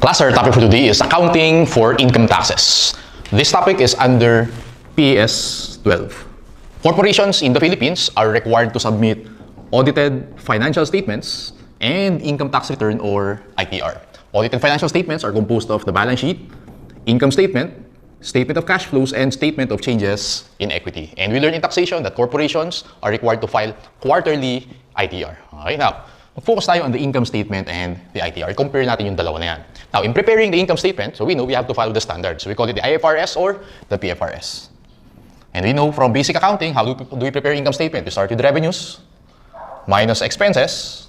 Class, our topic for today is accounting for income taxes. This topic is under PAS 12. Corporations in the Philippines are required to submit audited financial statements and income tax return or ITR. Audited financial statements are composed of the balance sheet, income statement, statement of cash flows, and statement of changes in equity. And we learn in taxation that corporations are required to file quarterly ITR. Okay, now, focus tayo on the income statement and the ITR. Compare natin yung dalawa na yan. Now, in preparing the income statement, so we know we have to follow the standards. We call it the IFRS or the PFRS. And we know from basic accounting, how do we prepare income statement? We start with revenues, minus expenses.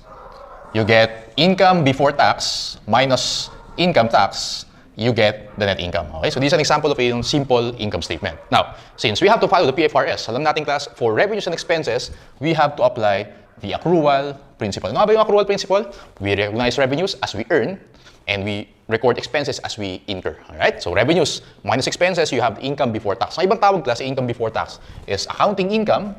You get income before tax, minus income tax, you get the net income. Okay, so this is an example of a simple income statement. Now, since we have to follow the PFRS, alam natin class, for revenues and expenses, we have to apply the accrual principle. Ano ba yung accrual principle? We recognize revenues as we earn, and we record expenses as we incur. Alright? So revenues minus expenses, you have income before tax. Ang ibang tawag class, income before tax is accounting income,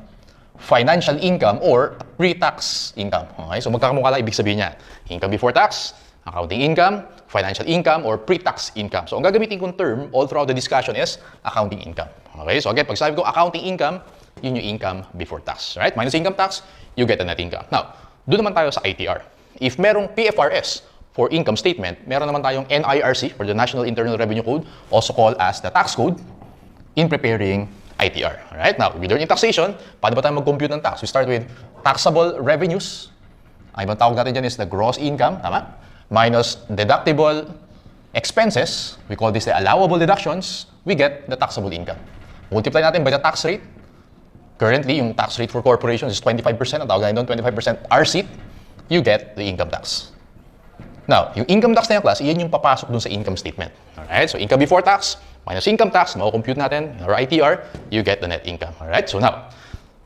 financial income, or pre-tax income. Okay? So magkakamukha lang ibig sabihin niya. Income before tax, accounting income, financial income, or pre-tax income. So ang gagamitin kong term all throughout the discussion is accounting income. Okay? So again, pag sabi ko accounting income, yun yung income before tax. Right? Minus income tax, you get the net income. Now, doon naman tayo sa ITR. If merong PFRS for income statement, meron naman tayong NIRC, or the National Internal Revenue Code, also called as the tax code, in preparing ITR. Alright? Now, we learn in taxation, paano ba tayo mag-compute ng tax? We start with taxable revenues. Ang ibang tawag natin dyan is the gross income, tama? Minus deductible expenses, we call this the allowable deductions, we get the taxable income. Multiply natin by the tax rate. Currently, yung tax rate for corporations is 25%. Ang tawag natin doon, 25% RC. You get the income tax. Now, yung income tax na yung class, iyan yung papasok dun sa income statement. Alright? So, income before tax, minus income tax, mako-compute natin, or ITR, you get the net income. Alright? So, now,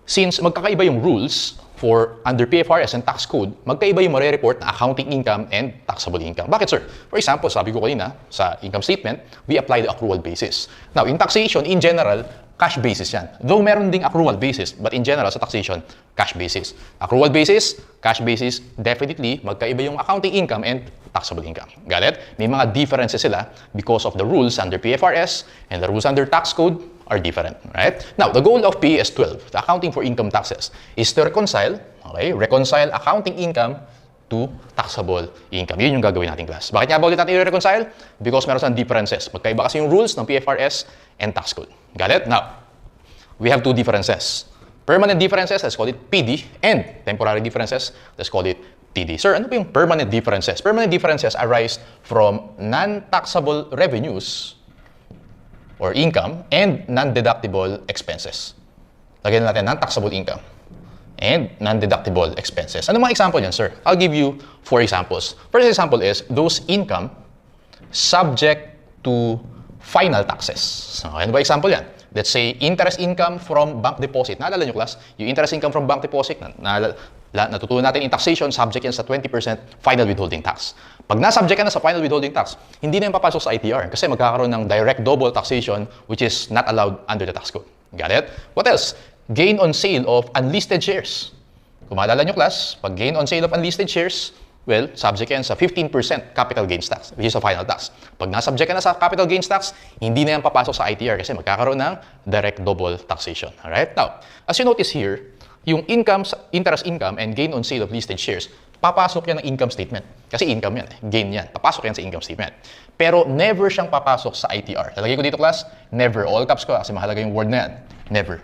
since magkakaiba yung rules for under PFRS and tax code, magkaiba yung marereport na accounting income and taxable income. Bakit, sir? For example, sabi ko kanina, sa income statement, we apply the accrual basis. Now, in taxation, in general, cash basis yan. Though meron ding accrual basis, but in general, sa taxation, cash basis. Accrual basis, cash basis, definitely, magkaiba yung accounting income and taxable income. Got it? May mga differences sila because of the rules under PFRS and the rules under tax code are different, right? Now, the goal of PAS 12, the accounting for income taxes, is to reconcile accounting income to taxable income. Yun yung gagawin natin class. Bakit nga ba ulit natin i-reconcile? Because meron siyang differences. Magkaiba kasi yung rules ng PFRS and tax code. Got it? Now, we have two differences. Permanent differences, let's call it PD, and temporary differences, let's call it TD. Sir, ano ba yung permanent differences? Permanent differences arise from non-taxable revenues or income and non-deductible expenses. Lagyan natin non-taxable income and non-deductible expenses. Ano mga example yan, sir? I'll give you 4 examples. First example is those income subject to final taxes. Okay, ano ba example yan? Let's say, interest income from bank deposit. Naalala nyo, class? Yung interest income from bank deposit, natutunan natin in taxation, subject yan sa 20% final withholding tax. Pag nasubject ka na sa final withholding tax, hindi na yung papasok sa ITR kasi magkakaroon ng direct double taxation which is not allowed under the tax code. Got it? What else? Gain on sale of unlisted shares. Kung maalala nyo, class, pag gain on sale of unlisted shares, well, subject yan sa 15% capital gains tax, which is the final tax. Pag nasubject ka na sa capital gains tax, hindi na yan papasok sa ITR kasi magkakaroon ng direct double taxation. Alright? Now, as you notice here, yung income, interest income and gain on sale of listed shares, papasok yan ng income statement. Kasi income yan, gain yan. Papasok yan sa income statement. Pero never siyang papasok sa ITR. Lalagay ko dito, class, never. All caps ko kasi mahalaga yung word na yan. Never.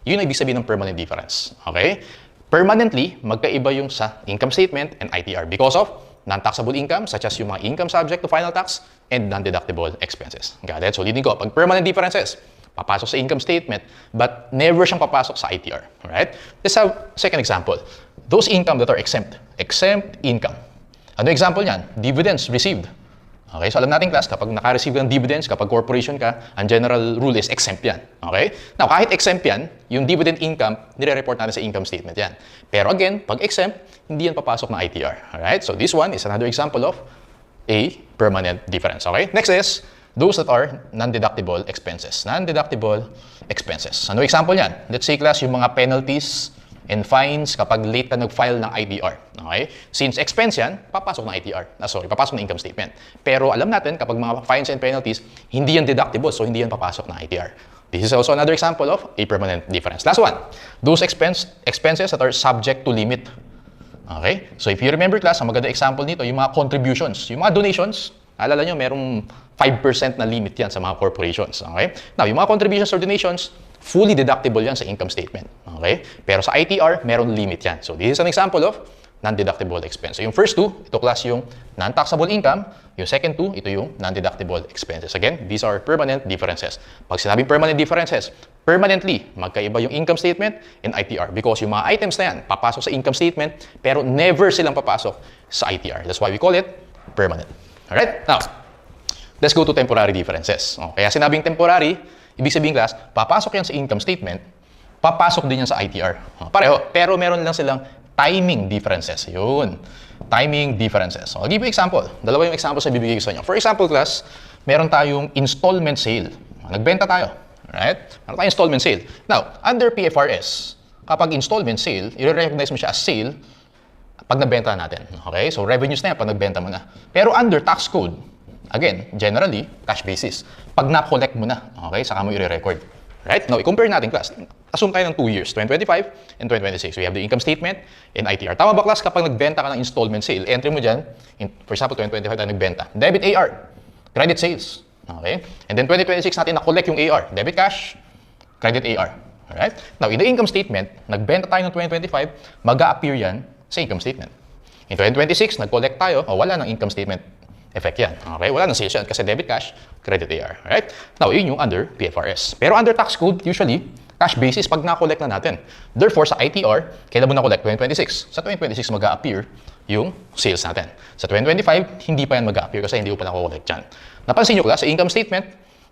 Yun ang ibig sabihin ng permanent difference. Okay? Permanently, magkaiba yung sa income statement and ITR because of non-taxable income such as yung mga income subject to final tax and non-deductible expenses. Got it? So, ulitin ko, pag permanent differences, papasok sa income statement but never siyang papasok sa ITR. Alright? Let's have second example. Those income that are exempt. Exempt income. Ano example niyan? Dividends received. Okay, so alam natin class, kapag naka-receive ng dividends, kapag corporation ka, ang general rule is exempt yan. Okay? Now, kahit exempt yan, yung dividend income, nire-report natin sa income statement yan. Pero again, pag exempt, hindi yan papasok ng ITR. Alright? So this one is another example of a permanent difference. Okay? Next is, those that are non-deductible expenses. Non-deductible expenses. Ano example yan? Let's say class, yung mga penalties and fines kapag late ka nag-file ng ITR. Okay? Since expense yan, papasok ng ITR. Papasok ng income statement. Pero alam natin, kapag mga fines and penalties, hindi yan deductible, so hindi yan papasok ng ITR. This is also another example of a permanent difference. Last one, those expenses that are subject to limit. Okay? So if you remember class, ang maganda example nito, yung mga contributions, yung mga donations, alala nyo, merong 5% na limit yan sa mga corporations. Okay? Now, yung mga contributions or donations, fully deductible yan sa income statement. Okay? Pero sa ITR, meron limit yan. So this is an example of non-deductible expense. So yung first two, ito class yung non-taxable income. Yung second two, ito yung non-deductible expenses. Again, these are permanent differences. Pag sinabing permanent differences, permanently, magkaiba yung income statement and ITR. Because yung mga items na yan, papasok sa income statement, pero never silang papasok sa ITR. That's why we call it permanent. Alright? Now, let's go to temporary differences. Kaya sinabing temporary, ibig sabihin class, papasok yan sa income statement, papasok din yan sa ITR. Pareho, pero meron lang silang timing differences. Yun. Timing differences. I'll give you example. Dalawa yung example sa bibigay ko sa inyo. For example class, meron tayong installment sale. Nagbenta tayo. Right? Meron tayong installment sale. Now, under PFRS, kapag installment sale, i-recognize mo siya as sale pag nabenta natin. Okay? So, revenues na yan pag nagbenta mo na. Pero under tax code, again, generally, cash basis. Pag na-collect mo na, okay, saka mo i-record. Right? Now, i-compare natin, class. Assume tayo ng 2 years, 2025 and 2026. We have the income statement and ITR. Tama ba, class, kapag nagbenta ka ng installment sale, entry mo dyan, for example, 2025 tayo nagbenta. Debit AR, credit sales. Okay? And then 2026 natin na-collect yung AR. Debit cash, credit AR. Alright? Now, in the income statement, nagbenta tayo ng 2025, mag-a-appear yan sa income statement. In 2026, nag-collect tayo, wala ng income statement effect yan. Okay? Wala nang sales yan kasi debit cash, credit AR. Alright? Now, yun yung under PFRS. Pero under tax code, usually, cash basis pag na-collect na natin. Therefore, sa ITR, kailan mo na-collect? 2026. Sa 2026, mag-a-appear yung sales natin. Sa 2025, hindi pa yan mag-a-appear kasi hindi mo pa na-collect yan. Napansin nyo class, sa income statement,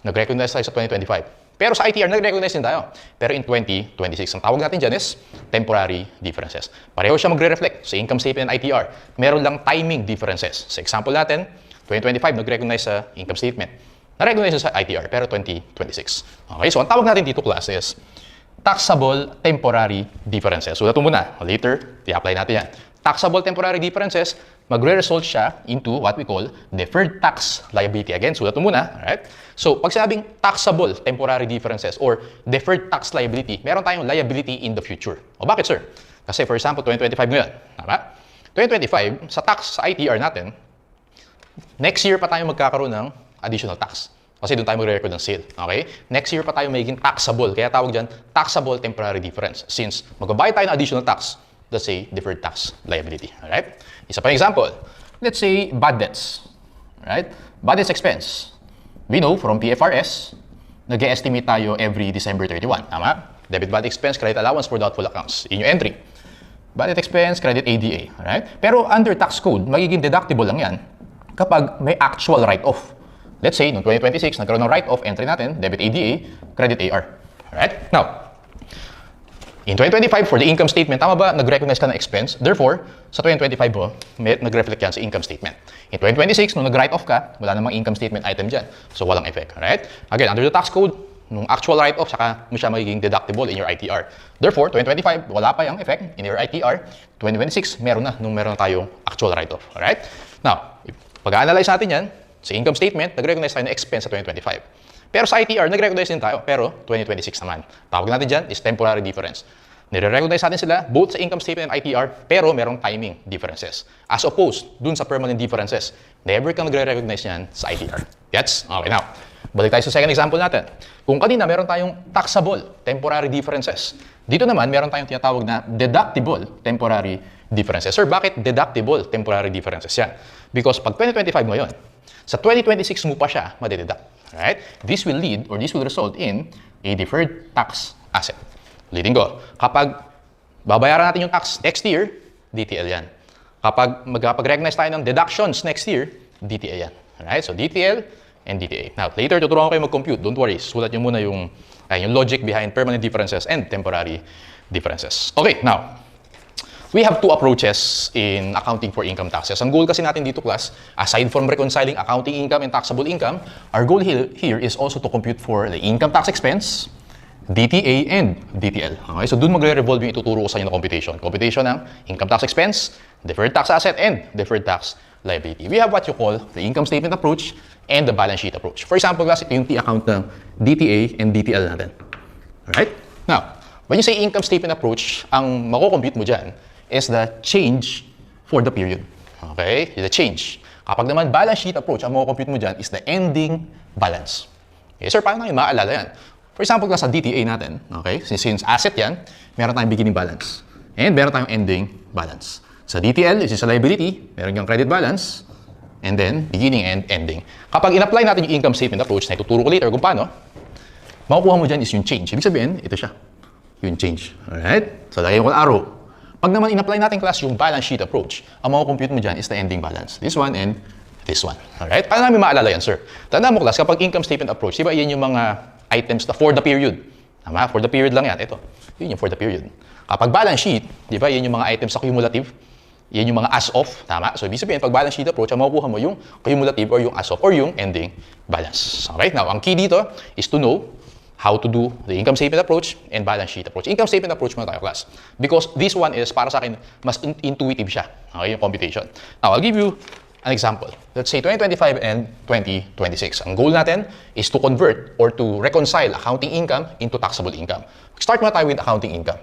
nag-recognize tayo sa 2025. Pero sa ITR, nag-recognize din tayo. Pero in 2026, ang tawag natin dyan is temporary differences. Pareho siya magre-reflect sa income statement and ITR. Meron lang timing differences. Sa example natin, 2025, nag-recognize sa income statement. Na-recognize sa ITR, pero 2026. Okay, so ang tawag natin dito class is taxable temporary differences. So, ito muna. Later, i-apply natin yan. Taxable temporary differences, magre-result siya into what we call deferred tax liability. Again, sulat mo muna. Alright? So, pag sinabing taxable temporary differences or deferred tax liability, meron tayong liability in the future. O bakit, sir? Kasi, for example, 2025 ngayon. Tama? 2025, sa tax sa ITR natin, next year pa tayo magkakaroon ng additional tax. Kasi doon tayo magre-record ng sale. Okay? Next year pa tayo magiging taxable. Kaya tawag dyan, taxable temporary difference. Since magbabayad tayo ng additional tax, let's say, deferred tax liability. Alright? Isa pa yung example. Let's say, bad debts. Alright? Bad debts expense. We know from PFRS, nag-estimate tayo every December 31. Tama? Debit bad expense, credit allowance for doubtful accounts. In your entry. Bad debt expense, credit ADA. Alright? Pero under tax code, magiging deductible lang yan kapag may actual write-off. Let's say, noong 2026, nagkaroon ng write-off, entry natin, debit ADA, credit AR. Alright? Now, in 2025, for the income statement, tama ba, nag-recognize ka ng expense? Therefore, sa 2025 po, nag-reflect yan sa income statement. In 2026, nung nag-write-off ka, wala namang income statement item dyan. So, walang effect. Alright? Again, under the tax code, nung actual write-off, saka mo siya magiging deductible in your ITR. Therefore, 2025, wala pa yung effect in your ITR. 2026, meron na, nung meron na tayong actual write-off. Alright? Now, pag-analyze natin yan, sa income statement, nag-recognize tayo ng expense sa 2025. Pero sa ITR, nag-recognize din tayo, pero 2026 naman. Tawag natin dyan is temporary difference. Nire-recognize natin sila both sa income statement and ITR, pero merong timing differences. As opposed, dun sa permanent differences, never kang nagre-recognize yan sa ITR. Gets? Okay, now, balik tayo sa second example natin. Kung kanina, meron tayong taxable temporary differences. Dito naman, meron tayong tinatawag na deductible temporary differences. Sir, bakit deductible temporary differences yan? Because pag 2025 mo yun, sa 2026 mo pa siya madededuct. Right? This will lead or this will result in a deferred tax asset. Leading go. Kapag babayaran natin yung tax next year, DTL yan. Kapag magpag-recognize tayo ng deductions next year, DTA yan. Alright? So DTL and DTA. Now, later tuturuan ko kayo mag-compute. Don't worry. Sulat nyo muna yung logic behind permanent differences and temporary differences. Okay, now, we have two approaches in accounting for income taxes. Ang goal kasi natin dito, class, aside from reconciling accounting income and taxable income, our goal here is also to compute for the income tax expense, DTA and DTL. Okay, so doon magre-revolve yung ituturo ko sa inyo na computation. Computation ng income tax expense, deferred tax asset, and deferred tax liability. We have what you call the income statement approach and the balance sheet approach. For example, class, ito yung T-account ng DTA and DTL natin. Alright? Now, when you say income statement approach, ang mako-compute mo dyan is the change for the period. Okay? The change. Kapag naman balance sheet approach, ang mako-compute mo dyan is the ending balance. Okay, sir, paano natin maalala yan? For example, sa DTA natin, okay, since asset yan, meron tayong beginning balance. And meron tayong ending balance. Sa DTL, this is a liability, meron kang credit balance, and then beginning and ending. Kapag in-apply natin yung income statement approach na ituturo ko later kung paano, makukuha mo dyan is yung change. Ibig sabihin, ito siya. Yung change. Alright? So, lagay ko ng arrow. Pag naman in-apply natin class yung balance sheet approach, ang mako-compute mo dyan is the ending balance. This one and this one. Alright? Paano namin maalala yan, sir? Tandaan mo class, kapag income statement approach, di ba yan yung mga items na for the period. Tama? For the period lang yan. Ito. Yun yung for the period. Kapag balance sheet, di ba, yan yung mga items sa cumulative. Yan yung mga as of. Tama? So, ibig sabihin, pag balance sheet approach, ang makukuha mo yung cumulative or yung as of or yung ending balance. Okay? Now, ang key dito is to know how to do the income statement approach and balance sheet approach. Income statement approach muna tayo, class. Because this one is, para sa akin, mas intuitive siya. Okay? Yung computation. Now, I'll give you an example. Let's say 2025 and 2026. Ang goal natin is to convert or to reconcile accounting income into taxable income. Start muna tayo with accounting income.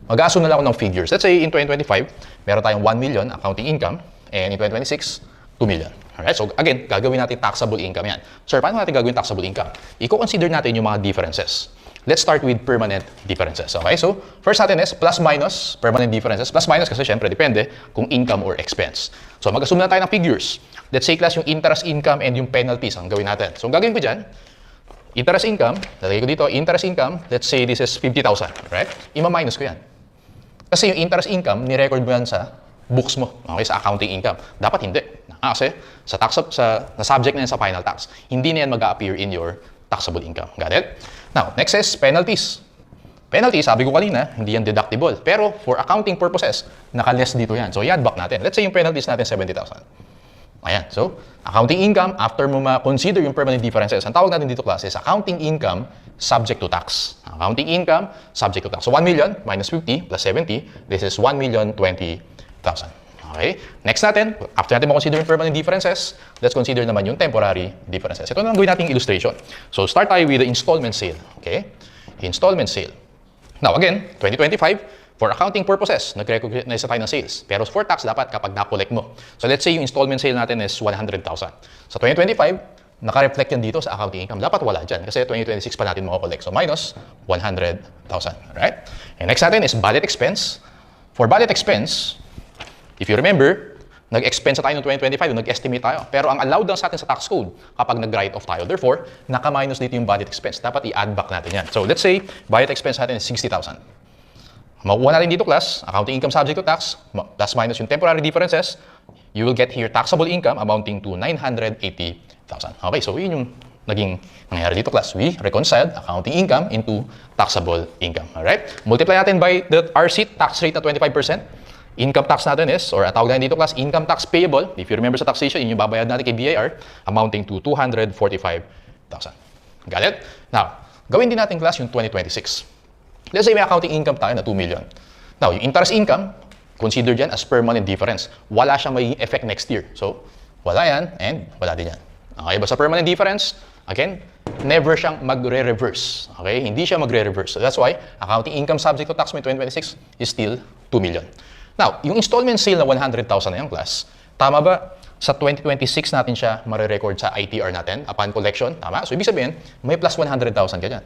Mag-assume na lang ako ng figures. Let's say in 2025, meron tayong 1 million accounting income and in 2026, 2 million. Alright? So again, gagawin natin taxable income yan. Sir, paano natin gagawin taxable income? I-consider natin yung mga differences. Let's start with permanent differences. Okay? So, first natin is plus minus permanent differences. Plus minus kasi syempre depende kung income or expense. So, mag-assume na tayo ng figures. Let's say class yung interest income and yung penalties ang gawin natin. So, ang gagawin ko dyan, interest income, lalagay ko dito, interest income, let's say this is 50,000. Right? Ima-minus ko yan. Kasi yung interest income, ni-record mo yan sa books mo. Okay? Sa accounting income. Dapat hindi. Kasi sa subject na yan sa final tax, hindi na yan mag-appear in your taxable income. Got it? Now, next is penalties. Penalties, sabi ko kanina, hindi yan deductible. Pero for accounting purposes, naka-less dito yan. So, i-add back natin. Let's say yung penalties natin, 70,000. Ayan. So, accounting income, after mo ma-consider yung permanent differences, ang tawag natin dito, class, is accounting income subject to tax. Accounting income subject to tax. So, 1 million minus 50 plus 70, this is 1,020,000. Okay? Next natin, after natin ma-consider yung permanent differences, let's consider naman yung temporary differences. Ito na lang gawin natin illustration. So, start tayo with the installment sale. Okay? Installment sale. Now, again, 2025, for accounting purposes, nag-recognize tayo ng sales. Pero for tax, dapat kapag na-collect mo. So, let's say yung installment sale natin is 100,000. Sa 2025, naka-reflect yan dito sa accounting income. Dapat wala dyan kasi 2026 pa natin makakollect. So, minus 100,000. Right? And next natin is budget expense. For budget expense, if you remember, nag-expense tayo noong 2025, nag-estimate tayo. Pero ang allowed lang sa atin sa tax code kapag nag-write off tayo. Therefore, naka-minus dito yung budget expense. Dapat i-add back natin yan. So, let's say, budget expense natin is 60,000. Makukuha natin dito, class, accounting income subject to tax, plus minus yung temporary differences, you will get here taxable income amounting to 980,000. Okay, so yun yung naging nangyari dito, class. We reconciled accounting income into taxable income. Alright? Multiply natin by the RC tax rate na 25%. Income tax natin is, or tawag natin dito, class, income tax payable. If you remember sa taxation, yun yung babayad natin kay BIR, amounting to 245,000. Got it? Now, gawin din natin, class, yung 2026. Let's say may accounting income tayo na 2 million. Now, yung interest income, consider dyan as permanent difference. Wala siyang may effect next year. So, wala yan, and wala din yan. Okay, but sa permanent difference, again, never siyang magre-reverse. Okay, hindi siya magre-reverse. So, that's why, accounting income subject to tax mo in 2026 is still 2 million. Now, yung installment sale na 100,000 na yung, class, tama ba sa 2026 natin siya mare-record sa ITR natin upon collection? Tama? So, ibig sabihin, may plus 100,000 ka dyan.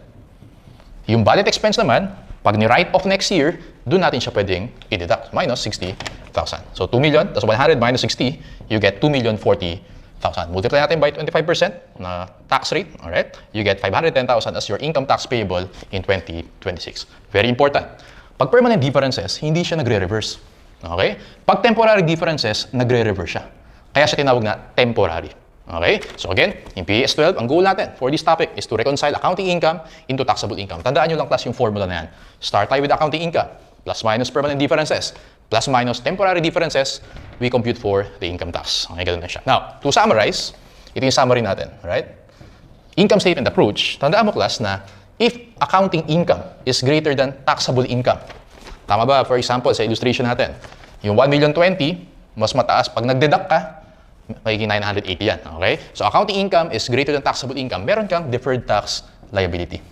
Yung budget expense naman, pag ni-write off next year, doon natin siya pwedeng i-deduct. Minus 60,000. So, 2 million, tas 100 minus 60, you get 2,040,000. Multiply natin by 25% na tax rate, alright? You get 510,000 as your income tax payable in 2026. Very important. Pag permanent differences, hindi siya nagre-reverse. Okay? Pag temporary differences, nagre-reverse siya. Kaya siya tinawag na temporary. Okay? So again, in PAS 12, ang goal natin for this topic is to reconcile accounting income into taxable income. Tandaan nyo lang, class, yung formula na yan. Start tayo with accounting income, plus minus permanent differences, plus minus temporary differences, we compute for the income tax. Okay, ganun na siya. Now, to summarize, ito yung summary natin, right? Income statement approach, tandaan mo, class, na if accounting income is greater than taxable income. Tama ba? For example, sa illustration natin, yung 1,020,000, mas mataas. Pag nag-deduct ka, magiging 980 yan. Okay? So, accounting income is greater than taxable income. Meron kang deferred tax liability.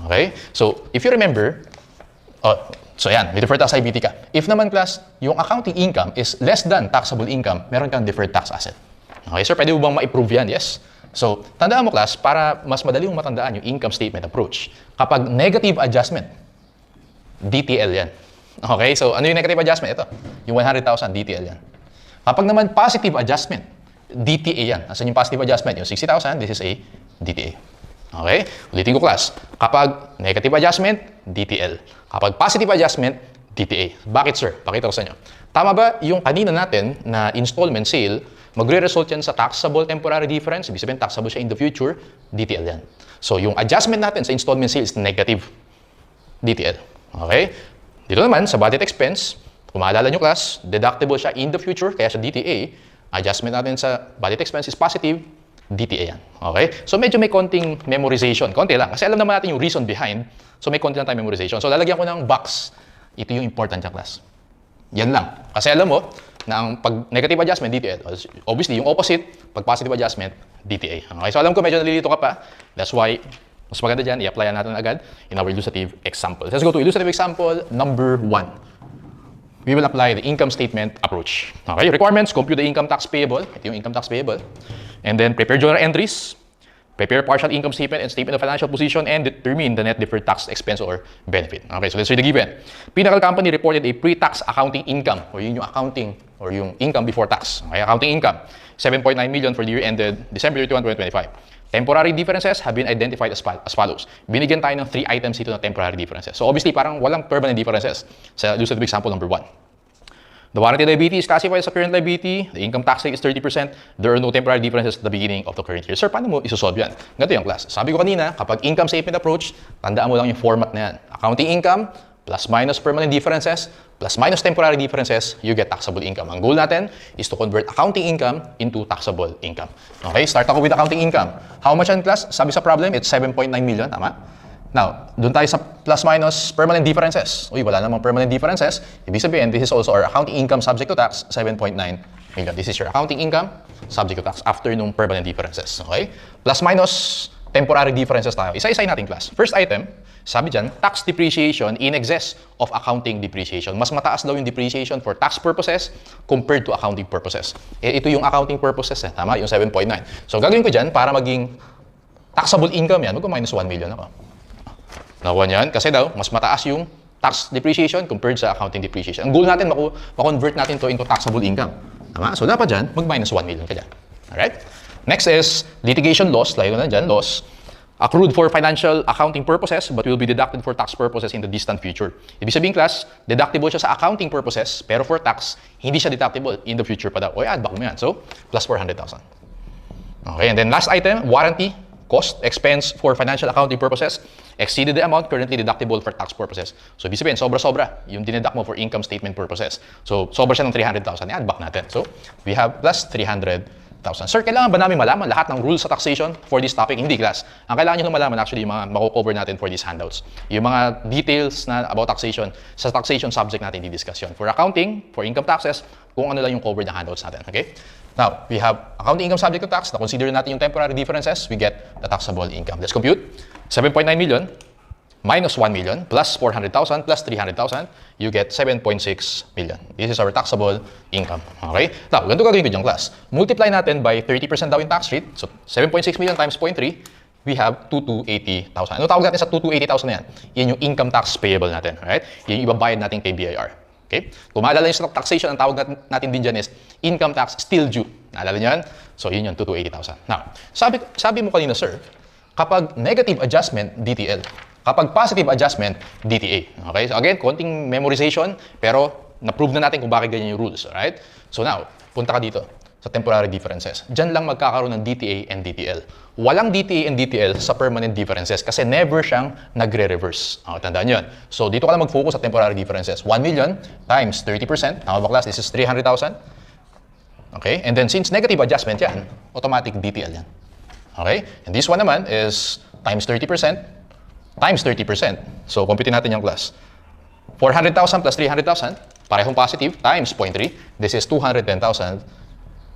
Okay? So, if you remember, so yan, may deferred tax liability ka. If naman class, yung accounting income is less than taxable income, meron kang deferred tax asset. Okay, sir, pwede mo bang ma-approve yan? Yes. So, tandaan mo class, para mas madali mong matandaan yung income statement approach, kapag negative adjustment, DTL yan. Okay, so ano yung negative adjustment? Ito, yung 100,000, DTL yan. Kapag naman positive adjustment, DTA yan. Asan yung positive adjustment? Yung 60,000, this is a DTA. Okay? Ulitin ko class. Kapag negative adjustment, DTL. Kapag positive adjustment, DTA. Bakit sir? Pakita ko sa inyo. Tama ba yung kanina natin na installment sale, magre-result yan sa taxable temporary difference, ibig sabihin taxable siya in the future, DTL yan. So yung adjustment natin sa installment sale is negative, DTL. Okay? Dito naman, sa budget expense, kung maalala nyo class, deductible siya in the future, kaya siya DTA. Adjustment natin sa budget expense is positive, DTA yan. Okay? So medyo may konting memorization. Konti lang. Kasi alam naman natin yung reason behind. So may konti lang tayo memorization. So lalagyan ko ng box. Ito yung important niya class. Yan lang. Kasi alam mo na ang pag negative adjustment, DTL. Obviously, yung opposite, pag positive adjustment, DTA. Okay? So alam ko medyo nalilito ka pa. That's why mas maganda dyan, i-apply natin agad in our illustrative example. Let's go to illustrative example number 1. We will apply the income statement approach. Okay, requirements, compute the income tax payable. Ito yung income tax payable. And then prepare journal entries, prepare partial income statement and statement of financial position, and determine the net deferred tax expense or benefit. Okay, so let's read the given. Pinnacle Company reported a pre-tax accounting income, or yun yung accounting, or yung income before tax. Okay, accounting income, 7.9 million for the year ended December 31, 2025. Temporary differences have been identified as follows. Binigyan tayo ng 3 items dito na temporary differences. So obviously, parang walang permanent differences sa illustrative example number 1. The warranty liability is classified as a current liability. The income tax rate is 30%. There are no temporary differences at the beginning of the current year. Sir, paano mo isosolve yan? Ganito yung class. Sabi ko kanina, kapag income statement approach, tandaan mo lang yung format na yan. Accounting income, plus minus permanent differences, plus minus temporary differences, you get taxable income. Ang goal natin is to convert accounting income into taxable income. Okay, start ako with accounting income. How much yan class? Sabi sa problem, it's 7.9 million, tama? Now, doon tayo sa plus minus permanent differences. Uy, wala namang permanent differences. Ibig sabihin, this is also our accounting income subject to tax, 7.9 million. This is your accounting income subject to tax after nung permanent differences. Okay? Plus minus temporary differences tayo. Isa-isay natin class. First item, sabi dyan, tax depreciation in excess of accounting depreciation. Mas mataas daw yung depreciation for tax purposes compared to accounting purposes. Ito yung accounting purposes, tama? Yung 7.9. So, gagawin ko dyan para maging taxable income yan. Mag-minus 1 million ako. Nakuha niyan. Kasi daw, mas mataas yung tax depreciation compared sa accounting depreciation. Ang goal natin, makonvert natin to into taxable income. Tama? So, dapat dyan, mag-minus 1 million ka dyan. Alright? Next is litigation loss. Layo na dyan, loss. Accrued for financial accounting purposes but will be deducted for tax purposes in the distant future. Ibig sabihin class, deductible siya sa accounting purposes pero for tax, hindi siya deductible in the future pa daw. O add back mo yan. So, plus 400,000. Okay, and then last item, warranty, cost, expense for financial accounting purposes exceeded the amount currently deductible for tax purposes. So, ibig sabihin, sobra-sobra yung dineduct mo for income statement purposes. So, sobra siya ng 300,000. I-add back natin. So, we have plus 300,000. Sir, kailangan ba namin malaman lahat ng rules sa taxation for this topic? Hindi, class. Ang kailangan nyo malaman actually yung mga mako-cover natin for these handouts. Yung mga details na about taxation, sa taxation subject natin di-discuss yun. For accounting, for income taxes, kung ano lang yung covered na handouts natin. Okay? Now, we have accounting income subject to tax. Na-consider natin yung temporary differences. We get the taxable income. Let's compute. 7.9 million minus 1 million plus 400,000 plus 300,000, you get 7.6 million. This is our taxable income. Okay? Now, ganito gagawin ko dyan, class. Multiply natin by 30% daw in tax rate. So, 7.6 million times 0.3, we have 280,000. Ano tawag natin sa 280,000 na yan? Yan yung income tax payable natin. Right? Yan yung ibabayad natin kay BIR. Okay? Kung maalala nyo sa taxation, ang tawag natin din dyan is income tax still due. Naalala nyo yan? So, yun yung 280,000. Now, sabi mo kanina, sir, kapag negative adjustment, DTL. Kapag positive adjustment, DTA. Okay? So again, konting memorization, pero na-prove na natin kung bakit ganyan yung rules. Alright? So now, punta ka dito sa temporary differences. Diyan lang magkakaroon ng DTA and DTL. Walang DTA and DTL sa permanent differences kasi never siyang nagre-reverse. Tandaan yun. So dito ka lang mag-focus sa temporary differences. 1 million times 30%. Tama ba class? This is 300,000. Okay? And then since negative adjustment yan, automatic DTL yan. Okay? And this one naman is times 30% times 30%. So, computin natin yung class. 400,000 plus 300,000, parehong positive, times 0.3. This is 210,000.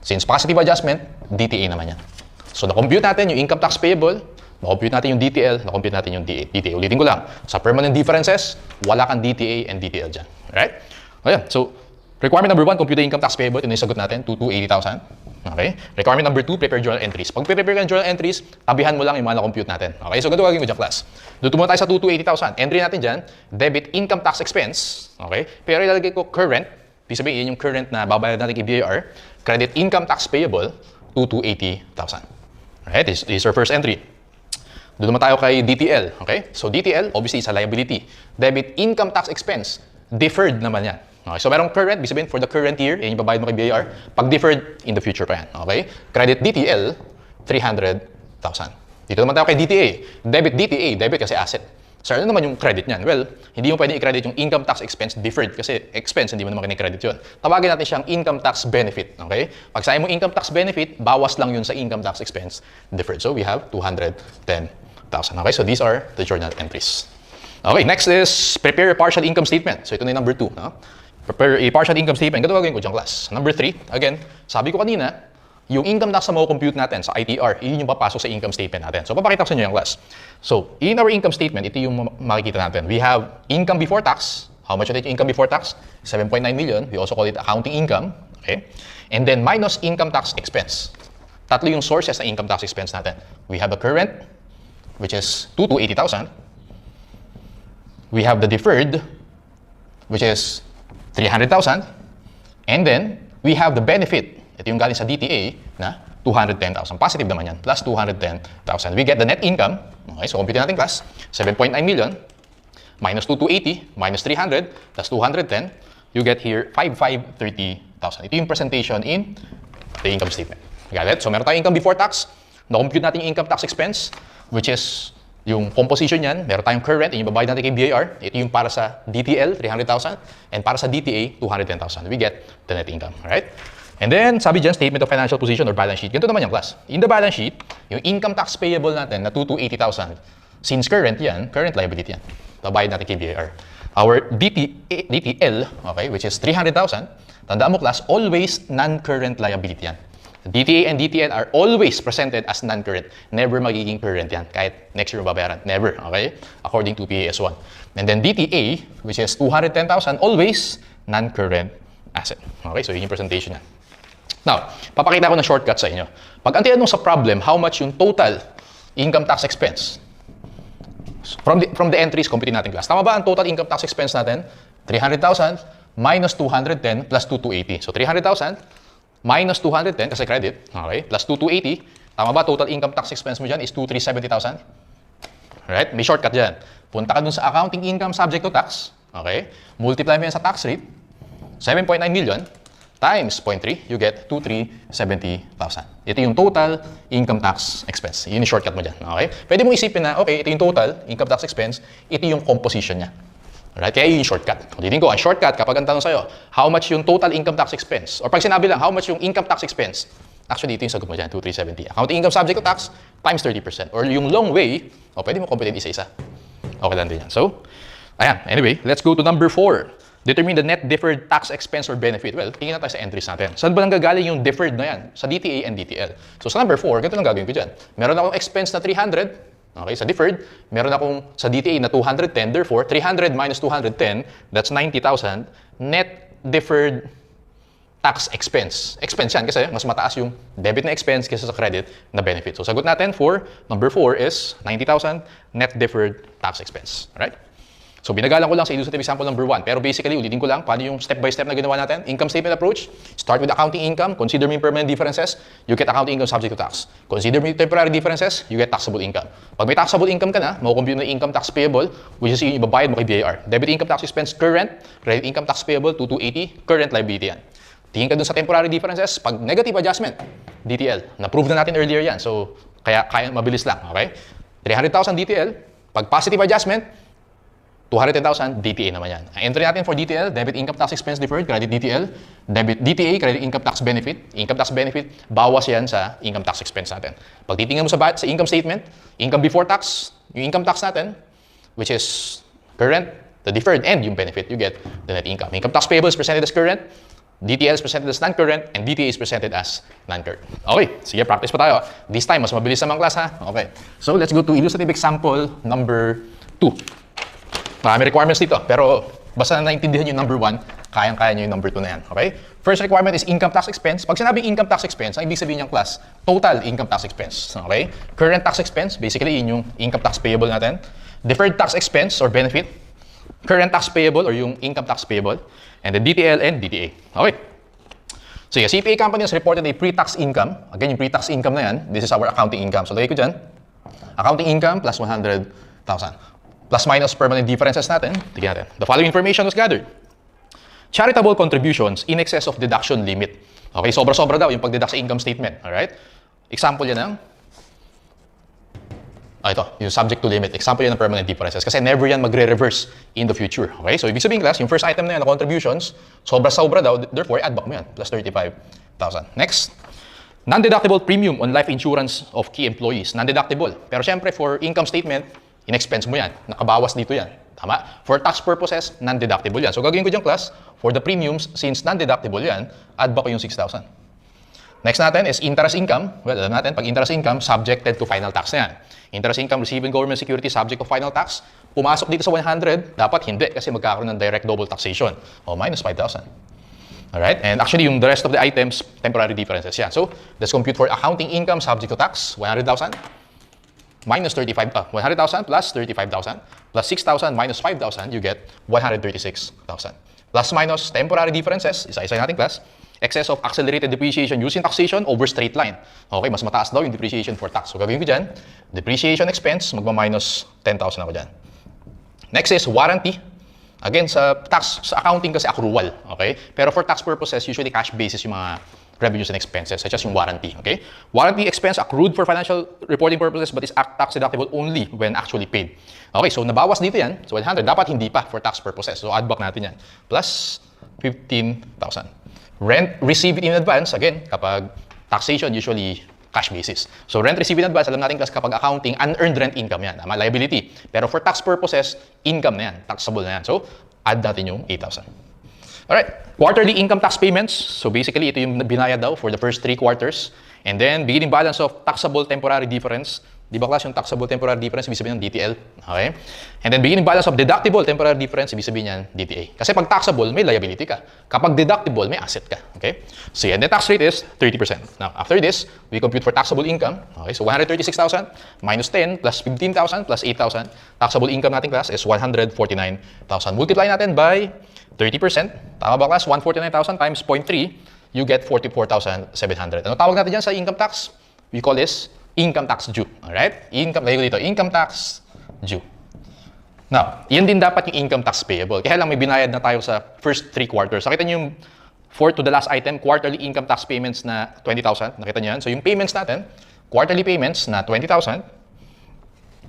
Since positive adjustment, DTA naman yan. So, na-compute natin yung income tax payable, na-compute natin yung DTL, na-compute natin yung DTA. Ulitin ko lang, sa permanent differences, wala kang DTA and DTL dyan. Alright? Ayan. So, requirement number 1, compute the income tax payable. Ito yung sagot natin, 280,000. Okay? Requirement number 2, prepare journal entries. Pag prepare ka ng journal entries, tabihan mo lang yung mga na-compute natin. Okay? So, ganito gagawin ko dyan, class. Dito muna tayo sa 280,000. Entry natin dyan, debit income tax expense. Okay? Pero ilalagay ko current. Ibig sabihin, yun yung current na babayad natin kay BAR. Credit income tax payable, 280,000. Alright? This is your first entry. Doon naman tayo kay DTL. Okay? So, DTL, obviously, is a liability. Debit income tax expense, deferred naman yan. Okay, so merong current, ibig sabihin for the current year, yan yung babayad mo kay BAR. Pag deferred, in the future pa yan. Okay? Credit DTL, 300,000. Dito naman tayo kay DTA. Debit DTA, debit kasi asset. So ano naman yung credit niyan? Well, hindi mo pwedeng i-credit yung income tax expense deferred kasi expense, hindi mo naman kini-credit yun. Tawagin natin siyang income tax benefit. Okay? Pag sabi mo income tax benefit, bawas lang yun sa income tax expense deferred. So we have 210,000. Okay? So these are the journal entries. Okay, next is prepare a partial income statement. So ito na yung number 2. No? Prepare a partial income statement. Ganito gagawin ko dyan, class. Number 3, again, sabi ko kanina, yung income tax na compute natin sa ITR, yun yung papasok sa income statement natin. So, papakita ko sa inyo yung class. So, in our income statement, ito yung makikita natin. We have income before tax. How much ulit yung income before tax? 7.9 million. We also call it accounting income. Okay? And then, minus income tax expense. Tatlo yung sources ng income tax expense natin. We have the current, which is 280,000. We have the deferred, which is 300,000. And then, we have the benefit. Ito yung galing sa DTA na 210,000. Positive naman yan. Plus 210,000. We get the net income. Okay, so compute natin, class. 7.9 million minus 280 minus 300 plus 210. You get here 5,530,000. Ito yung presentation in the income statement. Got it? So meron tayong income before tax. Na-compute natin yung income tax expense, which is yung composition yan. Meron tayong current, yung babayad natin kay BAR. Ito yung para sa DTL, 300,000. And para sa DTA, 210,000. We get the net income. Alright? And then, sabi dyan, statement of financial position or balance sheet. Ganito naman yung class. In the balance sheet, yung income tax payable natin na 280,000. Since current yan, current liability yan. Babayad natin kay BAR. Our DTL, okay, which is 300,000. Tandaan mo, class, always non-current liability yan. DTA and DTL are always presented as non-current. Never magiging current yan. Kahit next year mababayaran. Never. Okay? According to PAS1. And then DTA, which is 210,000, always non-current asset. Okay? So, yun yung presentation yan. Now, papakita ko ng shortcut sa inyo. Pag ang tinanong sa problem, how much yung total income tax expense? From the entries, compute natin, class. Tama ba ang total income tax expense natin? 300,000 minus 210 plus 2,280. So, 300,000 minus 210 kasi credit, okay, plus 2,280. Tama ba? Total income tax expense mo dyan is 2,370,000. Alright? May shortcut dyan. Punta ka dun sa accounting income subject to tax. Okay? Multiply mo yan sa tax rate. 7.9 million times 0.3, you get 2,370,000. Ito yung total income tax expense. Yun yung shortcut mo dyan. Okay? Pwede mo isipin na, okay, ito yung total income tax expense, ito yung composition niya. Alright? Kaya yun yung shortcut. Kung titingin ko, ang shortcut, kapag ang tanong sa'yo, how much yung total income tax expense? Or pag sinabi lang, how much yung income tax expense? Actually, ito yung sagot mo dyan, 2,370. Accounting income subject to tax times 30%. Or yung long way, pwede mo compute isa-isa. Okay lang din yan. So, ayan. Anyway, let's go to number 4. Determine the net deferred tax expense or benefit. Well, tingin na tayo sa entries natin. Saan ba nanggagaling yung deferred na yan? Sa DTA and DTL. So sa number 4, ganito lang gagawin ko dyan. Meron akong expense na 300, okay, sa deferred. Meron akong sa DTA na 210. Therefore, 300 minus 210, that's 90,000. Net deferred tax expense. Expense yan kasi mas mataas yung debit na expense kaysa sa credit na benefit. So sagot natin for number 4 is 90,000 net deferred tax expense. Alright? So, binagalan ko lang sa illustrative example number 1. Pero basically, ulitin ko lang paano yung step-by-step na ginawa natin. Income statement approach. Start with accounting income. Consider mo yung permanent differences. You get accounting income subject to tax. Consider mo yung temporary differences. You get taxable income. Pag may taxable income ka na, makukompute na income tax payable, which is yung ibabayad mo kay BAR. Debit income tax expense current. Credit income tax payable, 2,280. Current liability yan. Tingin ka dun sa temporary differences. Pag negative adjustment, DTL. Na-prove na natin earlier yan. So, kaya mabilis lang. Okay? 300,000 DTL. Pag positive adjustment, 210,000, DTA naman yan. Ang entry natin for DTL, debit income tax expense deferred, credit DTL, debit DTA, credit income tax benefit. Income tax benefit, bawas yan sa income tax expense natin. Pag titingnan mo sa income statement, income before tax, yung income tax natin, which is current, the deferred, and yung benefit, you get the net income. Income tax payable is presented as current, DTL is presented as non-current, and DTA is presented as non-current. Okay, sige, practice pa tayo. This time, mas mabilis naman class ha. Okay, so let's go to illustrative example number 2. Marami requirements dito, pero basta na naintindihan yung number 1, kayang-kaya nyo yung number 2 na yan. Okay? First requirement is income tax expense. Pag sinabing income tax expense, ang ibig sabihin niyang class, total income tax expense. Okay? Current tax expense, basically yun yung income tax payable natin. Deferred tax expense or benefit. Current tax payable or yung income tax payable. And then DTL and DTA. Okay? So yeah, CPA companies reported a pre-tax income. Again, yung pre-tax income na yan, this is our accounting income. So lagay ko dyan, accounting income plus 100,000. Plus minus permanent differences natin. Tignan natin. The following information was gathered. Charitable contributions in excess of deduction limit. Okay, sobra-sobra daw yung pag-deduct sa income statement. Alright? Example yan ng ito, yung subject to limit. Example yan ng permanent differences. Kasi never yan magre-reverse in the future. Okay? So, ibig sabihin class, yung first item na yan, na contributions, sobra-sobra daw, therefore, add back mo yan. Plus 35,000. Next. Non-deductible premium on life insurance of key employees. Non-deductible. Pero syempre, for income statement, in-expense mo yan. Nakabawas dito yan. Tama? For tax purposes, non-deductible yan. So, gagawin ko dyan, class, for the premiums, since non-deductible yan, add back ko yung 6,000. Next natin is interest income. Well, alam natin, pag interest income, subjected to final tax na yan. Interest income receiving government security subject to final tax. Pumasok dito sa 100, dapat hindi kasi magkakaroon ng direct double taxation. O, minus 5,000. Alright? And actually, yung the rest of the items, temporary differences yan. So, let's compute for accounting income subject to tax, 100,000. Minus 100,000 plus 35,000 plus 6,000 minus 5,000, you get 136,000. Plus minus temporary differences, isa-isa natin class. Excess of accelerated depreciation using taxation over straight line. Okay, mas mataas daw yung depreciation for tax. So gagawin ko dyan, depreciation expense, magma-minus 10,000 ako dyan. Next is warranty. Again, sa tax, sa accounting kasi accrual. Okay? Pero for tax purposes, usually cash basis yung mga revenues and expenses, such as yung warranty. Okay? Warranty expense accrued for financial reporting purposes but is tax deductible only when actually paid. Okay, so nabawas dito yan. So 100, dapat hindi pa for tax purposes. So add back natin yan. Plus 15,000. Rent received in advance, again, kapag taxation, usually cash basis. So rent received in advance, alam natin kasi kapag accounting, unearned rent income yan. Tama, liability. Pero for tax purposes, income na yan. Taxable na yan. So add natin yung 8,000. Alright, quarterly income tax payments. So basically, ito yung binayad daw for the first 3 quarters. And then, beginning balance of taxable temporary difference. Di ba class yung taxable temporary difference, ibig sabihin ng DTL. Okay? And then, beginning balance of deductible temporary difference, ibig sabihin yan DTA. Kasi pag taxable, may liability ka. Kapag deductible, may asset ka. Okay? So, and the tax rate is 30%. Now, after this, we compute for taxable income. Okay? So, 136,000 minus 10 plus 15,000 plus 8,000. Taxable income natin class is 149,000. Multiply natin by 30%. Tama ba class? 149,000 times 0.3, you get 44,700. Ano tawag natin dyan sa income tax? We call this income tax due. Alright? Lagay ko dito, income tax due. Now, yan din dapat yung income tax payable. Kaya lang may binayad na tayo sa first 3 quarters. Nakita nyo yung for to the last item, quarterly income tax payments na 20,000. Nakita nyo yan? So yung payments natin, quarterly payments na 20,000,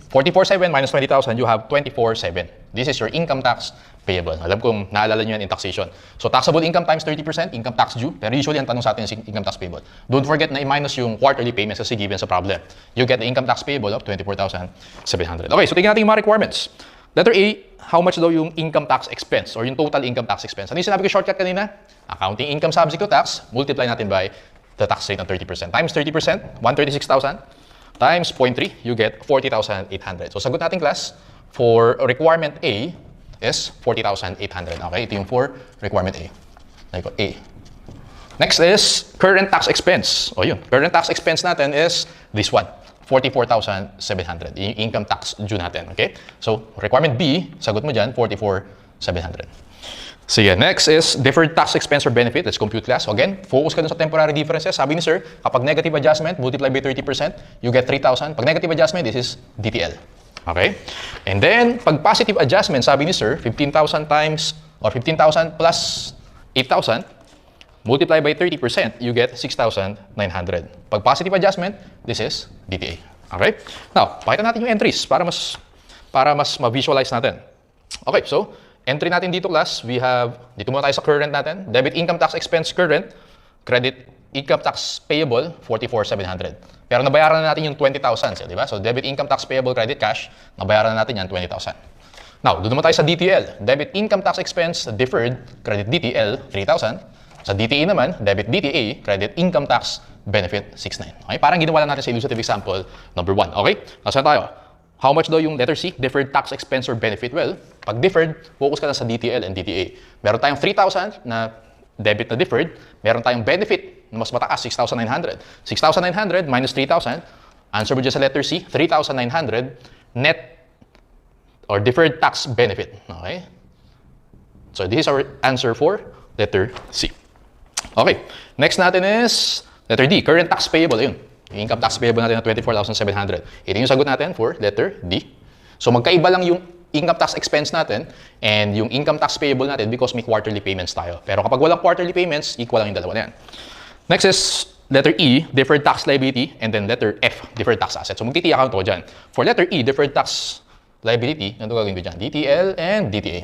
44,700 minus 20,000, you have 24,700. This is your income tax payable. Alam kong naalala nyo yan in taxation. So taxable income times 30%, income tax due. Pero usually ang tanong sa atin is income tax payable. Don't forget na i-minus yung quarterly payments kasi given sa problem. You get the income tax payable of 24,700. Okay, so tingnan natin yung mga requirements. Letter A, how much daw yung income tax expense or yung total income tax expense? Ano yung sinabi ko shortcut kanina? Accounting income subject to tax, multiply natin by the tax rate ng 30%. Times 30%, 136,000. Times 0.3, you get 40,800. So sagot natin class, for requirement A is 40,800. Okay, ito yung for requirement A. Like A. Next is current tax expense. O yun, current tax expense natin is this one, 44,700. Yung income tax due natin. Okay, so requirement B, sagot mo dyan, 44,700. So yeah, next is deferred tax expense or benefit. Let's compute class. So again, focus ka dun sa temporary differences. Sabi ni sir, kapag negative adjustment, multiply by 30%, you get 3,000. Pag negative adjustment, this is DTL. Okay? And then, pag positive adjustment, sabi ni sir, 15,000 times, or 15,000 plus 8,000, multiply by 30%, you get 6,900. Pag positive adjustment, this is DTA. Okay? Now, pakita natin yung entries para mas ma-visualize natin. Okay, so entry natin dito class, we have, dito muna tayo sa current natin, debit income tax expense current, credit income tax payable, 44,700. Pero nabayaran na natin yung 20,000, di ba? So debit income tax payable, credit cash, nabayaran na natin yan, 20,000. Now, doon naman tayo sa DTL, debit income tax expense deferred, credit DTL, 3,000. Sa DTA naman, debit DTA, credit income tax benefit, 6,900. Okay, parang ginawa lang natin sa illustrative example number 1. Okay, nasa tayo? How much daw yung letter C? Deferred tax expense or benefit? Well, pag deferred, focus ka lang sa DTL and DTA. Meron tayong 3,000 na debit na deferred. Meron tayong benefit na mas mataas, 6,900. 6,900 minus 3,000. Answer mo dyan sa letter C, 3,900 net or deferred tax benefit. Okay? So this is our answer for letter C. Okay. Next natin is letter D, current tax payable. Ayun. Yung income tax payable natin na 24,700. Ito yung sagot natin for letter D. So magkaiba lang yung income tax expense natin and yung income tax payable natin because may quarterly payments tayo. Pero kapag walang quarterly payments, equal lang yung dalawa na yan. Next is letter E, deferred tax liability, and then letter F, deferred tax asset. So magti-T account ko dyan. For letter E, deferred tax liability, ano gagawin ko dyan? DTL and DTA.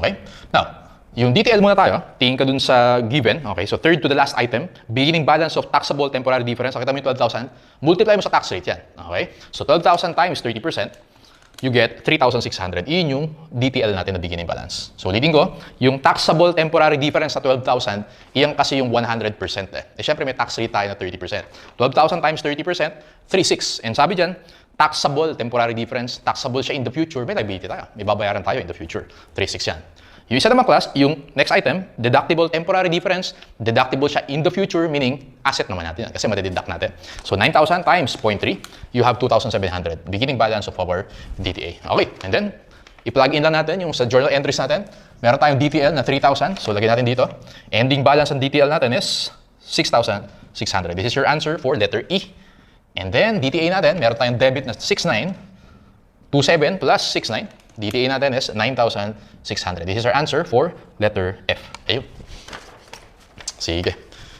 Okay? Now, yung DTL muna tayo, tingin ka dun sa given. Okay, so third to the last item, beginning balance of taxable temporary difference. Nakita mo yung 12,000, multiply mo sa tax rate yan. Okay, so 12,000 times 30%, you get 3,600. Iyon yung DTL natin na beginning balance. So ulitin ko, yung taxable temporary difference sa 12,000, iyan kasi yung 100% eh. Syempre may tax rate tayo na 30%. 12,000 times 30%, 3,600. And sabi dyan, taxable temporary difference, taxable siya in the future, may liability tayo. May babayaran tayo in the future. 3,600 yan. Yung isa naman class, yung next item, deductible temporary difference, deductible siya in the future, meaning asset naman natin yan kasi madideduct natin. So 9,000 times 0.3, you have 2,700, beginning balance of our DTA. Okay, and then, i-plug in lang natin yung sa journal entries natin. Meron tayong DTL na 3,000, so lagyan natin dito. Ending balance ng DTL natin is 6,600. This is your answer for letter E. And then, DTA natin, meron tayong debit na 6,927 plus 6,900. DTA natin is 9,600. This is our answer for letter F. Ayun. Sige.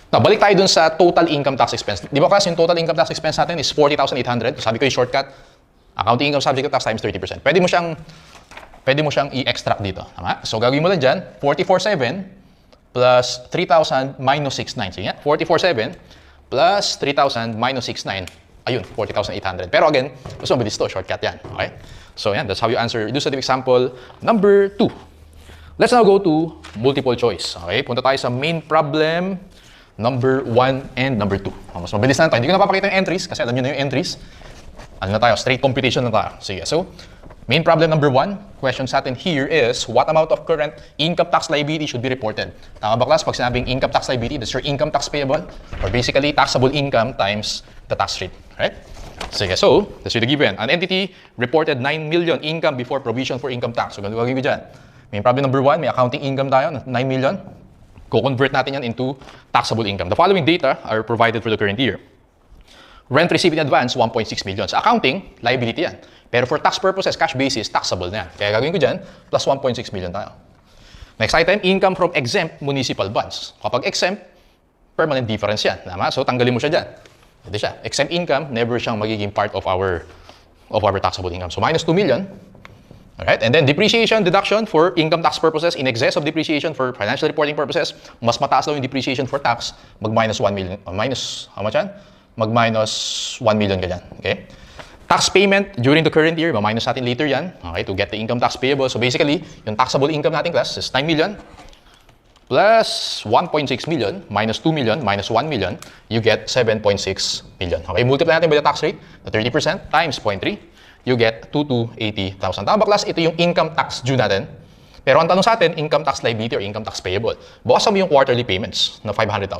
Now, balik tayo dun sa total income tax expense. Di ba kasi yung total income tax expense natin is 40,800. Sabi ko yung shortcut, accounting income subject to tax times 30%. Pwede mo siyang i-extract dito. Tama? So, gagawin mo lang dyan, 44,700 plus 3,000 minus 6,900. Sige nga, 44,700 plus 3,000 minus 6,900. Ayun, 40,800. Pero again, gusto mo bilis to, shortcut yan. Okay? So yan, that's how you answer illustrative example number 2. Let's now go to multiple choice. Okay, punta tayo sa main problem number 1 and number 2. Mas mabilis na tayo. Hindi ko napapakita yung entries kasi alam nyo na yung entries. Ano na tayo? Straight competition na tayo. Sige, so main problem number 1, question sa atin here is what amount of current income tax liability should be reported? Tama ba class? Pag sinabing income tax liability, that's your income tax payable or basically taxable income times the tax rate. Right? Sige, so, that's the given. An entity reported 9 million income before provision for income tax. So, gagawin ko dyan. Main problem number 1, may accounting income tayo, 9 million. Ko-convert natin yan into taxable income. The following data are provided for the current year. Rent received in advance, 1.6 million. Sa accounting, liability yan. Pero for tax purposes, cash basis, taxable na yan. Kaya gagawin ko dyan, plus 1.6 million tayo. Next item, income from exempt municipal bonds. Kapag exempt, permanent difference yan. Tama? So, tanggalin mo siya dyan. Ito siya. Exempt income, never siyang magiging part of our taxable income. So, minus 2 million. Alright? And then, depreciation deduction for income tax purposes in excess of depreciation for financial reporting purposes. Mas mataas daw yung depreciation for tax, mag-minus 1 million. Minus, how much yan? Mag-minus 1 million ganyan. Okay? Tax payment during the current year, ma-minus natin later yan. Okay? To get the income tax payable. So, basically, yung taxable income natin class is 9 million. Plus 1.6 million, minus 2 million, minus 1 million, you get 7.6 million. Okay, multiply natin by the tax rate, the 30% times 0.3, you get 280,000. Tama ba class? Ito yung income tax due natin. Pero ang tanong sa atin, income tax liability or income tax payable. Bawasan mo yung quarterly payments na 500,000.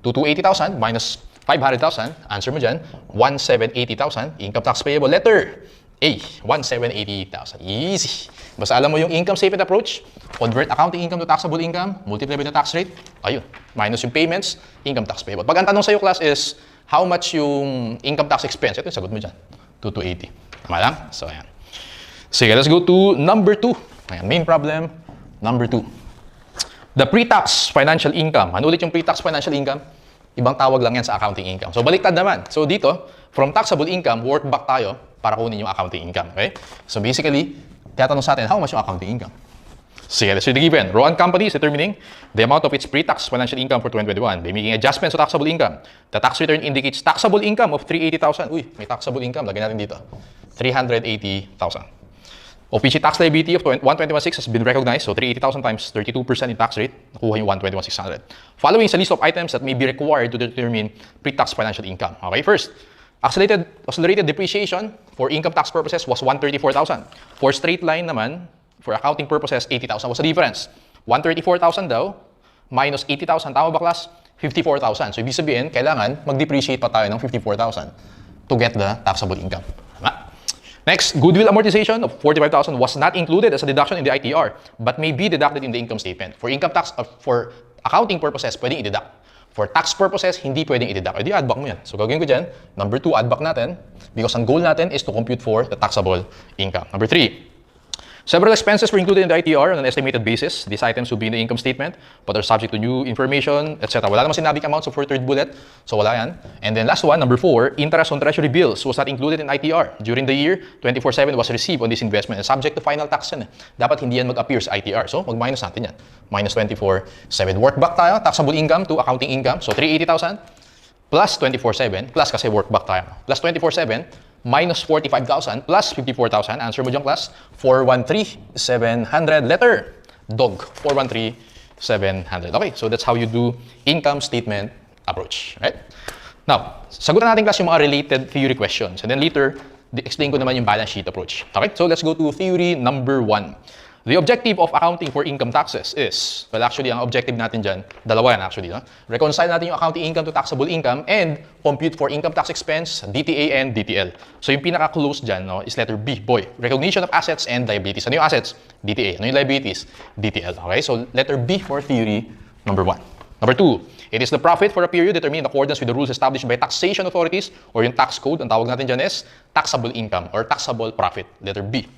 280,000 minus 500,000, answer mo dyan, 1,780,000, income tax payable. Letter A, 1,780,000. Easy. Basta alam mo yung income statement approach, convert accounting income to taxable income, multiply by the tax rate, ayun, minus yung payments, income tax payable. Pag ang tanong sa'yo class is, how much yung income tax expense? Ito yung sagot mo dyan, 2,280. Tama lang? So, ayan. Sige, let's go to number 2. Ayan, main problem, number 2. The pre-tax financial income. Ano ulit yung pre-tax financial income? Ibang tawag lang yan sa accounting income. So, baliktad naman. So, dito, from taxable income, work back tayo para kunin yung accounting income. Okay? So, basically, Kaya tanong sa atin, how much yung accounting income? Sige, let's read the given. Rowan Company is determining the amount of its pre-tax financial income for 2021 by making adjustments to taxable income. The tax return indicates taxable income of 380,000. Uy, may taxable income. Lagyan natin dito. 380,000. Of which tax liability of 121,600 has been recognized. So 380,000 times 32% in tax rate. Nakuha yung 121,600. Following is a list of items that may be required to determine pre-tax financial income. Okay, first, accelerated depreciation for income tax purposes was 134,000. For straight line naman, for accounting purposes, 80,000 was the difference. 134,000 daw, minus 80,000. Tama ba, class? 54,000. So, ibig sabihin, kailangan mag-depreciate pa tayo ng 54,000 to get the taxable income. Tama? Next, goodwill amortization of 45,000 was not included as a deduction in the ITR, but may be deducted in the income statement. For income tax, for accounting purposes, pwedeng i-deduct. For tax purposes, hindi pwedeng i-deduct. Di add back mo yan. So, gagawin ko dyan, number 2, add back natin, because ang goal natin is to compute for the taxable income. Number 3, several expenses were included in the ITR on an estimated basis. These items will be in the income statement, but are subject to new information, etc. Wala naman sinabing amounts for third bullet, so wala yan. And then last one, number 4, interest on treasury bills was not included in ITR. During the year, 24/7 was received on this investment and subject to final tax yan. Dapat hindi yan mag-appear sa ITR. So, mag-minus natin yan. Minus 24/7. Work back tayo, taxable income to accounting income. So, 380,000 plus 24/7, plus kasi work back tayo. Plus 24/7, minus 45,000 plus 54,000. Answer mo dyan, class? 413,700. Letter dog. 413,700. Okay, so that's how you do income statement approach. Right? Now, sagutan natin, class, yung mga related theory questions. And then later, explain ko naman yung balance sheet approach. Okay, so let's go to theory number 1. The objective of accounting for income taxes is, well, actually, ang objective natin dyan, dalawa yan actually. No? Reconcile natin yung accounting income to taxable income and compute for income tax expense, DTA and DTL. So yung pinaka-close dyan, no, is letter B, boy. Recognition of assets and liabilities. Ano yung assets? DTA. Ano yung liabilities? DTL. Okay, so letter B for theory number 1. Number 2, it is the profit for a period determined in accordance with the rules established by taxation authorities or yung tax code. Ang tawag natin dyan is taxable income or taxable profit. Letter B.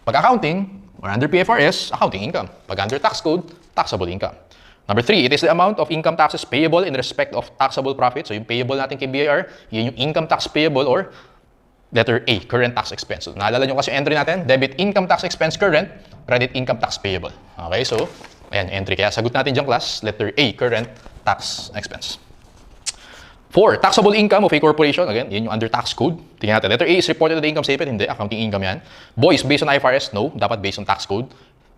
Pag accounting, or under PFRS, accounting income. Pag under tax code, taxable income. Number 3, it is the amount of income taxes payable in respect of taxable profit. So yung payable natin kay BIR, yun yung income tax payable or letter A, current tax expense. So naalala nyo kasi entry natin, debit income tax expense current, credit income tax payable. Okay, so ayan, entry. Kaya sagot natin dyan, class, letter A, current tax expense. 4, taxable income of a corporation. Again, yun yung under tax code. Tingnan natin. Letter A is reported to the income statement. Hindi, accounting income yan. Boys, based on IFRS? No, dapat based on tax code.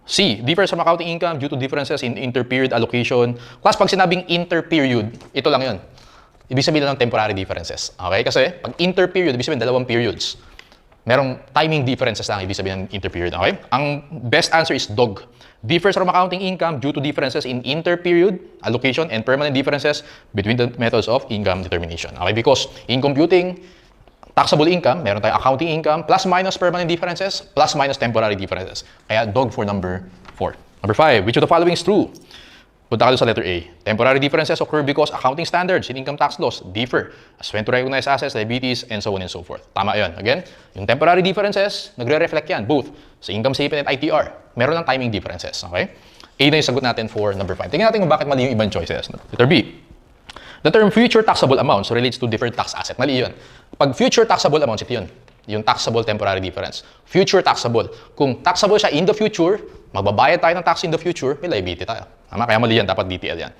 C, differs from accounting income due to differences in inter-period allocation. Class, pag sinabing inter-period, ito lang yun. Ibig sabihin ng temporary differences. Okay? Kasi, pag inter-period, ibig sabihin dalawang periods. Merong timing differences lang, ibig sabihin ng inter-period. Okay? Ang best answer is dog. Differs from accounting income due to differences in inter-period allocation and permanent differences between the methods of income determination. Okay? Because in computing taxable income, meron tayong accounting income, plus minus permanent differences, plus minus temporary differences. Kaya dog for number 4. Number 5, which of the following is true? Punta ka sa letter A. Temporary differences occur because accounting standards in income tax laws differ as when to recognize assets, liabilities, and so on and so forth. Tama yun. Again, yung temporary differences, nagre-reflect yan both sa income statement at ITR. Meron ng timing differences. Okay? A na yung sagot natin for number 5. Tingnan natin kung bakit mali yung ibang choices. Letter B. The term future taxable amounts relates to deferred tax asset. Mali yun. Pag future taxable amounts, ito yun. Yung taxable temporary difference. Future taxable. Kung taxable siya in the future, magbabayad tayo ng tax in the future, may liability tayo. Tama? Kaya mali yan, dapat DTL yan.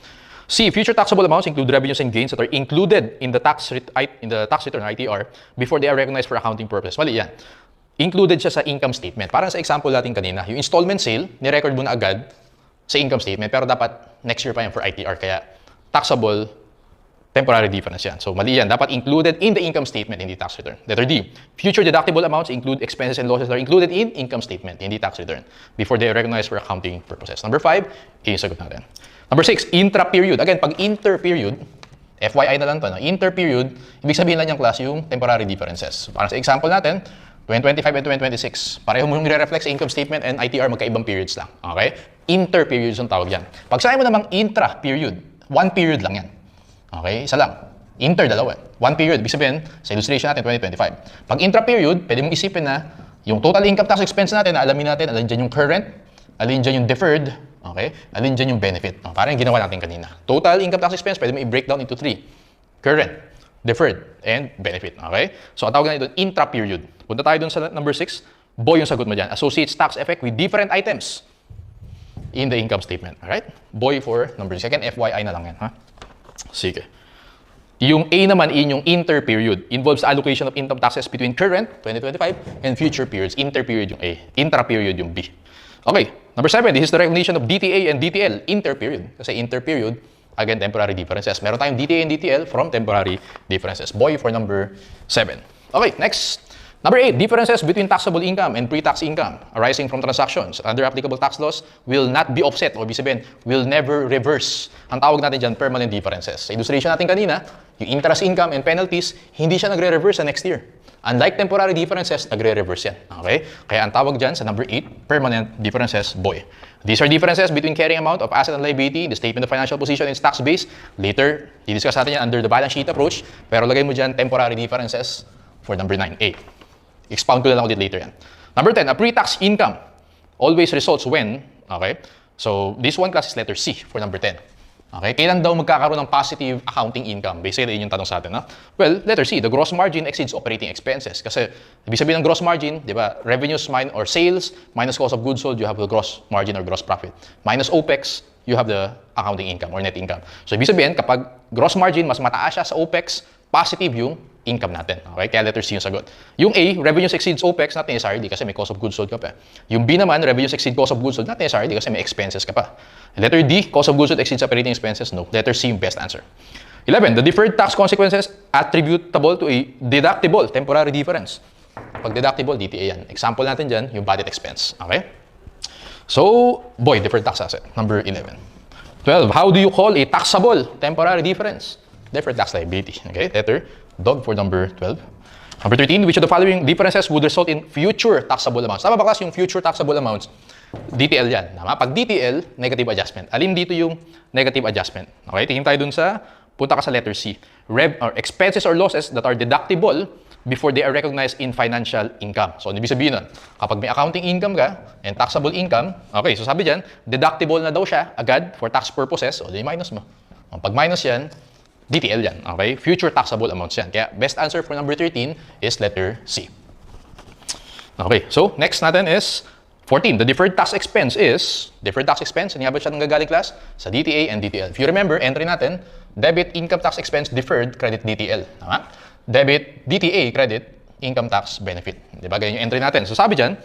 C, future taxable amounts include revenues and gains that are included in the tax return, ITR, before they are recognized for accounting purposes. Mali yan. Included siya sa income statement. Parang sa example natin kanina, yung installment sale, ni-record mo na agad sa income statement, pero dapat next year pa yan for ITR. Kaya taxable temporary difference yan. So, mali yan. Dapat included in the income statement, hindi tax return. Letter D. Future deductible amounts include expenses and losses that are included in income statement, hindi tax return, before they are recognized for accounting purposes. Number 5, yung sagot natin. Number 6, intra-period. Again, pag inter-period, FYI na lang to, no? Inter-period, ibig sabihin lang yung class yung temporary differences. So, parang sa example natin, 2025 and 2026. Pareho mo yung nire-reflect sa income statement and ITR, magkaibang periods lang. Okay? Inter-periods yung tawag yan. Pag sa'yo mo namang intra-period, one period lang yan. Okay, isa lang. Inter, dalawa. One period, ibig sabihin, sa illustration natin, 2025. Pag intra-period, pwede mong isipin na yung total income tax expense natin, alamin natin, alin dyan yung current, alin dyan yung deferred, okay, alin dyan yung benefit. Parang yung ginawa natin kanina. Total income tax expense, pwede mo i-break down into 3. Current, deferred, and benefit. Okay? So, ang tawag na ito, intra-period. Punta tayo dun sa number 6. Boy yung sagot mo dyan. Associates tax effect with different items in the income statement. Alright? Boy for number 2. Second, FYI na lang yan. Ha? Sige. Yung A naman in yung inter-period. Involves allocation of income taxes between current, 2025, and future periods. Inter-period yung A. Intra-period yung B. Okay. Number 7, this is the recognition of DTA and DTL. Inter-period. Kasi inter-period, again, temporary differences. Meron tayong DTA and DTL from temporary differences. Boy for number 7. Okay, next. Number 8, differences between taxable income and pre-tax income arising from transactions under applicable tax laws will not be offset o ibig sabihin, will never reverse. Ang tawag natin dyan, permanent differences. Sa illustration natin kanina, yung interest income and penalties, hindi siya nagre-reverse sa next year. Unlike temporary differences, nagre-reverse yan. Okay? Kaya ang tawag dyan sa number 8, permanent differences, boy. These are differences between carrying amount of asset and liability, the statement of financial position, and its tax base. Later, i-discuss natin yan under the balance sheet approach. Pero lagay mo dyan, temporary differences for number 9A. Expound ko na lang ulit later yan. Number 10, a pre-tax income always results when, okay? So, this one class is letter C for number 10. Okay? Kailan daw magkakaroon ng positive accounting income? Basically, yun yung tanong sa atin, ha? Well, letter C, the gross margin exceeds operating expenses. Kasi, ibig sabihin ng gross margin, di ba, revenues or sales minus cost of goods sold, you have the gross margin or gross profit. Minus OPEX, you have the accounting income or net income. So, ibig sabihin, kapag gross margin mas mataas siya sa OPEX, positive yung income natin. Okay? Kaya letter C yung sagot. Yung A, revenues exceeds OPEX, not necessarily kasi may cost of goods sold ka pa. Yung B naman, revenues exceed cost of goods sold, not necessarily kasi may expenses ka pa. Letter D, cost of goods sold exceeds operating expenses, no. Letter C yung best answer. 11, the deferred tax consequences attributable to a deductible temporary difference. Pag deductible, DTA yan. Example natin dyan, yung budget expense. Okay? So, boy, deferred tax asset, number 11. 12, how do you call a taxable temporary difference? Deferred tax liability. Okay? Letter dog for number 12. Number 13, which of the following differences would result in future taxable amounts? Tama ba class yung future taxable amounts? DTL yan. Tama? Pag DTL, negative adjustment. Alin dito yung negative adjustment? Okay? Tingin tayo dun sa, punta ka sa letter C. Expenses or losses that are deductible before they are recognized in financial income. So, ibig sabihin nun, kapag may accounting income ka and taxable income, okay, so sabi dyan, deductible na daw siya agad for tax purposes, so di minus mo. Pag minus yan, DTL yan, okay? Future taxable amounts yan. Kaya best answer for number 13 is letter C. Okay, so next natin is 14. The deferred tax expense is, deferred tax expense, ano nga ba siya nanggagaling class? Sa DTA and DTL. If you remember, entry natin, debit income tax expense deferred credit DTL. Tama? Debit DTA credit income tax benefit. Diba? Ganyan yung entry natin. So sabi dyan,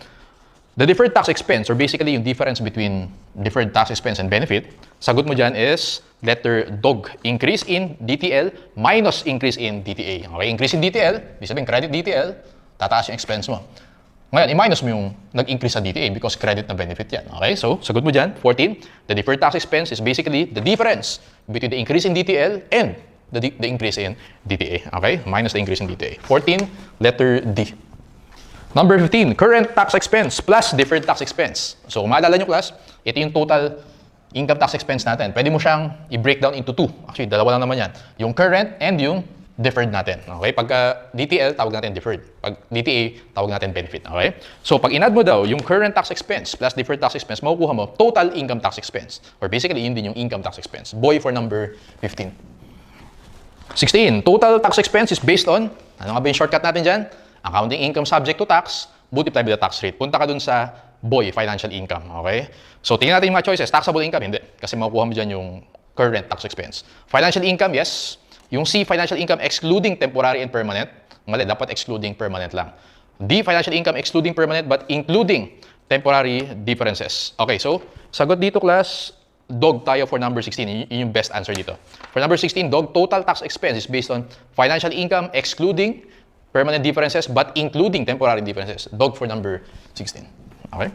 the deferred tax expense, or basically yung difference between deferred tax expense and benefit, sagot mo dyan is letter dog. Increase in DTL minus increase in DTA. Okay, increase in DTL, ibig sabihin credit DTL, tataas yung expense mo. Ngayon, i-minus mo yung nag-increase sa DTA because credit na benefit yan. Okay, so sagot mo dyan, 14. The deferred tax expense is basically the difference between the increase in DTL and the increase in DTA. Okay, minus the increase in DTA. 14, letter D. Number 15, current tax expense plus deferred tax expense. So, kung maalala nyo class, ito yung total income tax expense natin. Pwede mo siyang i-break down into two. Actually, dalawa lang naman yan. Yung current and yung deferred natin. Okay? Pagka DTL, tawag natin deferred. Pag DTA, tawag natin benefit. Okay? So, pag in-add mo daw yung current tax expense plus deferred tax expense, makukuha mo total income tax expense. Or basically, yun din yung income tax expense. Boy for number 15. 16, total tax expense is based on, ano nga ba yung shortcut natin dyan? Accounting income subject to tax, multiply by the tax rate. Punta ka dun sa boy, financial income. Okay? So, tingnan natin yung mga choices. Taxable income, hindi. Kasi makukuha mo dyan yung current tax expense. Financial income, yes. Yung C, financial income excluding temporary and permanent. Mali, dapat excluding permanent lang. D, financial income excluding permanent but including temporary differences. Okay, so, sagot dito class, dog tayo for number 16. Yun yung best answer dito. For number 16, dog, total tax expense is based on financial income excluding permanent differences but including temporary differences. Dog for number 16. Okay?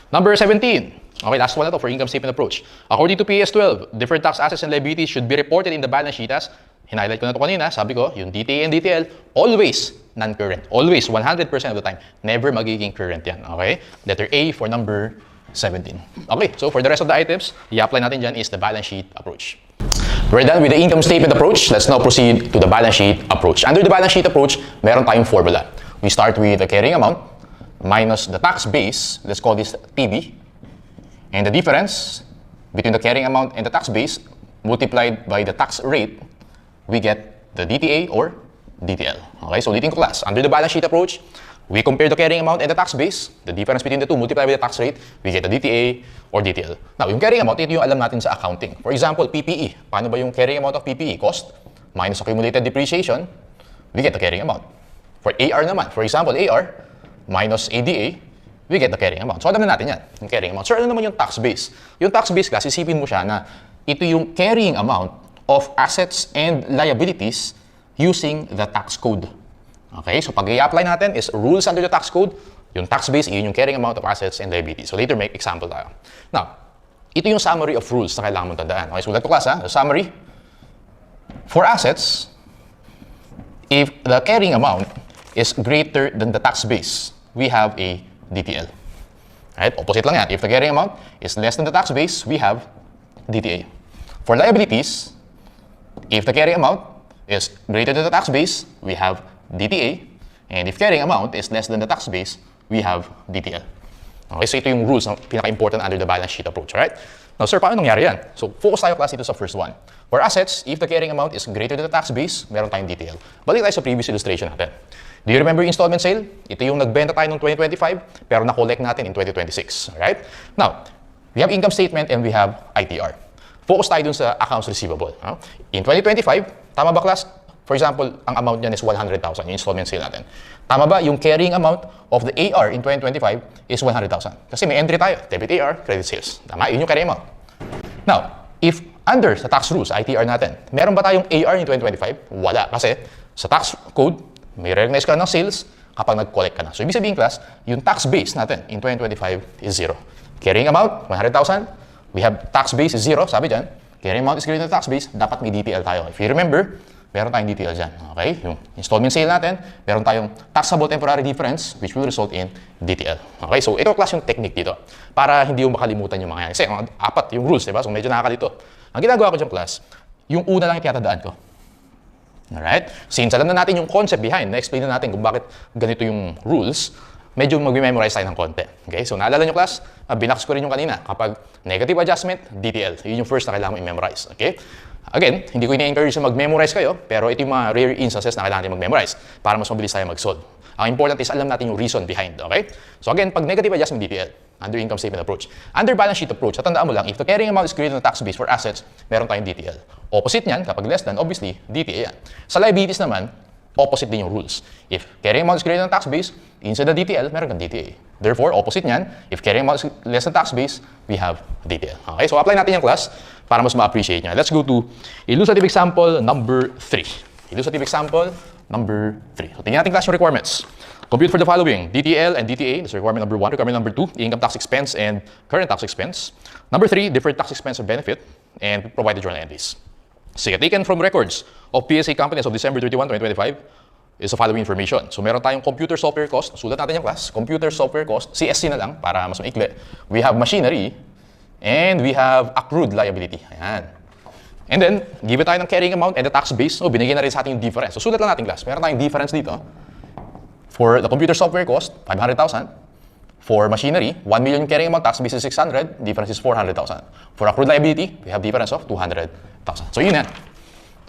Number 17. Okay, last one na to for income statement approach. According to PS 12, deferred tax assets and liabilities should be reported in the balance sheet as, hinighlight ko na to kanina, sabi ko, yung DTA and DTL, always non-current. Always, 100% of the time. Never magiging current yan. Okay? Letter A for number 17. Okay, so for the rest of the items, i-apply natin dyan is the balance sheet approach. We're done with the income statement approach. Let's now proceed to the balance sheet approach. Under the balance sheet approach, meron tayong formula. We start with the carrying amount minus the tax base. Let's call this TB. And the difference between the carrying amount and the tax base multiplied by the tax rate, we get the DTA or DTL. Okay, so ulitin ko class. Under the balance sheet approach, we compare the carrying amount and the tax base, the difference between the two, multiply with the tax rate, we get the DTA or DTL. Now, yung carrying amount, ito yung alam natin sa accounting. For example, PPE. Paano ba yung carrying amount of PPE? Cost minus accumulated depreciation, we get the carrying amount. For AR naman, for example, AR minus ADA, we get the carrying amount. So, alam na natin yan, yung carrying amount. So, ano naman yung tax base? Yung tax base, class, isipin mo siya na ito yung carrying amount of assets and liabilities using the tax code. Okay, so pag i-apply natin is rules under the tax code, yung tax base, yun yung carrying amount of assets and liabilities. So later, make example tayo. Now, ito yung summary of rules na kailangan mong tandaan. Okay, so ulit ko class, ha? The summary. For assets, if the carrying amount is greater than the tax base, we have a DTL. Right? Opposite lang yan. If the carrying amount is less than the tax base, we have DTA. For liabilities, if the carrying amount is greater than the tax base, we have DTA. And if carrying amount is less than the tax base, we have DTL. Okay, so ito yung rules na pinaka-important under the balance sheet approach, alright? Now, sir, paano nangyari yan? So, focus tayo class dito sa first one. For assets, if the carrying amount is greater than the tax base, meron tayong DTL. Balik tayo sa previous illustration natin. Do you remember yung installment sale? Ito yung nagbenta tayo noong 2025, pero na-collect natin in 2026, alright? Now, we have income statement and we have ITR. Focus tayo dun sa accounts receivable. In 2025, tama ba class? For example, ang amount niyan is 100,000, yung installment sale natin. Tama ba? Yung carrying amount of the AR in 2025 is 100,000. Kasi may entry tayo, debit AR, credit sales. Tama? Yun yung carrying amount. Now, if under sa tax rules, ITR natin, meron ba tayong AR in 2025? Wala. Kasi sa tax code, may recognize ka ng sales kapag nag-collect ka na. So, ibig sabihin class, yung tax base natin in 2025 is 0. Carrying amount, 100,000. We have tax base is 0, sabi dyan. Carrying amount is greater than the tax base, dapat may DTL tayo. If you remember, meron tayong DTL dyan. Okay? Yung installment sale natin, meron tayong taxable temporary difference which will result in DTL. Okay? So, ito class yung technique dito para hindi mo makalimutan yung mga yan. Kasi apat yung rules, diba? So, medyo nakakalito. Ang ginagawa ko dyan class, yung una lang yung tinatandaan ko. Alright? Since alam na natin yung concept behind, na-explain na natin kung bakit ganito yung rules, medyo mag-memorize tayo ng konti. Okay? So, naalala nyo class, binax ko rin yung kanina. Kapag negative adjustment, DTL. Yun yung first na kailangan mo i-memorize. Okay? Again, hindi ko ini-encourage na mag-memorize kayo, pero ito yung mga rare instances na kailangan natin mag-memorize para mas mabilis tayo mag-solve. Ang important is alam natin yung reason behind. Okay? So again, pag negative adjustment DTL, under income statement approach. Under balance sheet approach, tandaan mo lang, if the carrying amount is greater than the tax base for assets, meron tayong DTL. Opposite niyan, kapag less than, obviously, DTA yan. Sa liabilities naman, opposite din yung rules. If carrying amount is greater than tax base, inside the DTL, meron kang DTA. Therefore, opposite niyan, if carrying amount is less than tax base, we have DTL. Okay, so apply natin yung class para mas ma-appreciate nyo. Let's go to illustrative example number 3. Illustrative example number 3. So, tingnan natin class yung requirements. Compute for the following, DTL and DTA, that's requirement number 1. Requirement number 2, income tax expense and current tax expense. Number 3, deferred tax expense or benefit, and provide the journal entries. Sige, taken from records of PSA companies of December 31, 2025 is the following information. So, meron tayong computer software cost. Sulat natin yung class. Computer software cost, CSC na lang para mas maikli. We have machinery and we have accrued liability. Ayan. And then, given tayo ng carrying amount and the tax base, so binigyan na rin sa ating yung difference. So, sulat lang natin class. Meron tayong difference dito. For the computer software cost, 500,000. For machinery, 1 million carrying amount, tax base is 600, difference is 400,000. For accrued liability, we have difference of 200,000. So yun yan.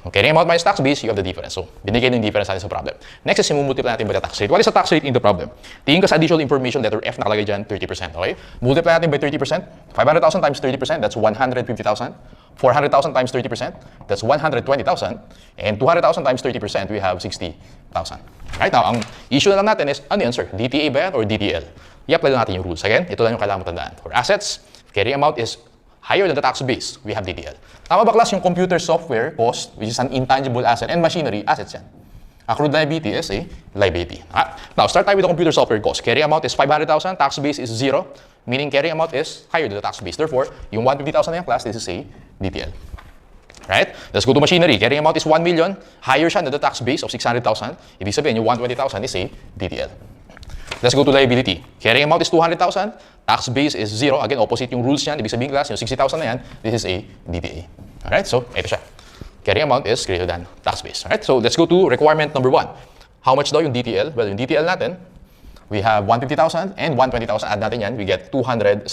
Carrying amount minus tax base, you have the difference. So binigay yung difference natin sa problem. Next is multiply natin by the tax rate. What is the tax rate in the problem? Tingin ka sa additional information, letter F nakalagay dyan, 30%. Okay? Multiply natin by 30%. 500,000 times 30%, that's 150,000. 400,000 times 30%, that's 120,000. And 200,000 times 30%, we have 60,000. Right now, ang issue na lang natin is, ano yun, sir? DTA ba yan or DTL? I-apply lang natin yung rules. Again, ito lang yung kailangan mo tandaan. For assets, carrying amount is higher than the tax base, we have DTL. Tama ba class yung computer software cost, which is an intangible asset, and machinery, assets yan. Accrued liability is a liability. Now, start tayo with the computer software cost. Carrying amount is 500,000, tax base is 0, meaning carrying amount is higher than the tax base. Therefore, yung 150,000 na yung class, this is a DTL. Right? Let's go to machinery. Carrying amount is 1 million, higher siya than the tax base of 600,000. Ibig sabihin, yung 120,000 is a DTL. Let's go to liability. Carrying amount is 200,000, tax base is 0. Again, opposite yung rules niyan. Ibig sabihin class, yung 60,000 na yan, this is a DTA. Alright? So, ito siya. Carrying amount is greater than tax base. Alright? So, let's go to requirement number 1. How much daw yung DTL? Well, yung DTL natin, we have 150,000 and 120,000. Add natin yan, we get 270,000.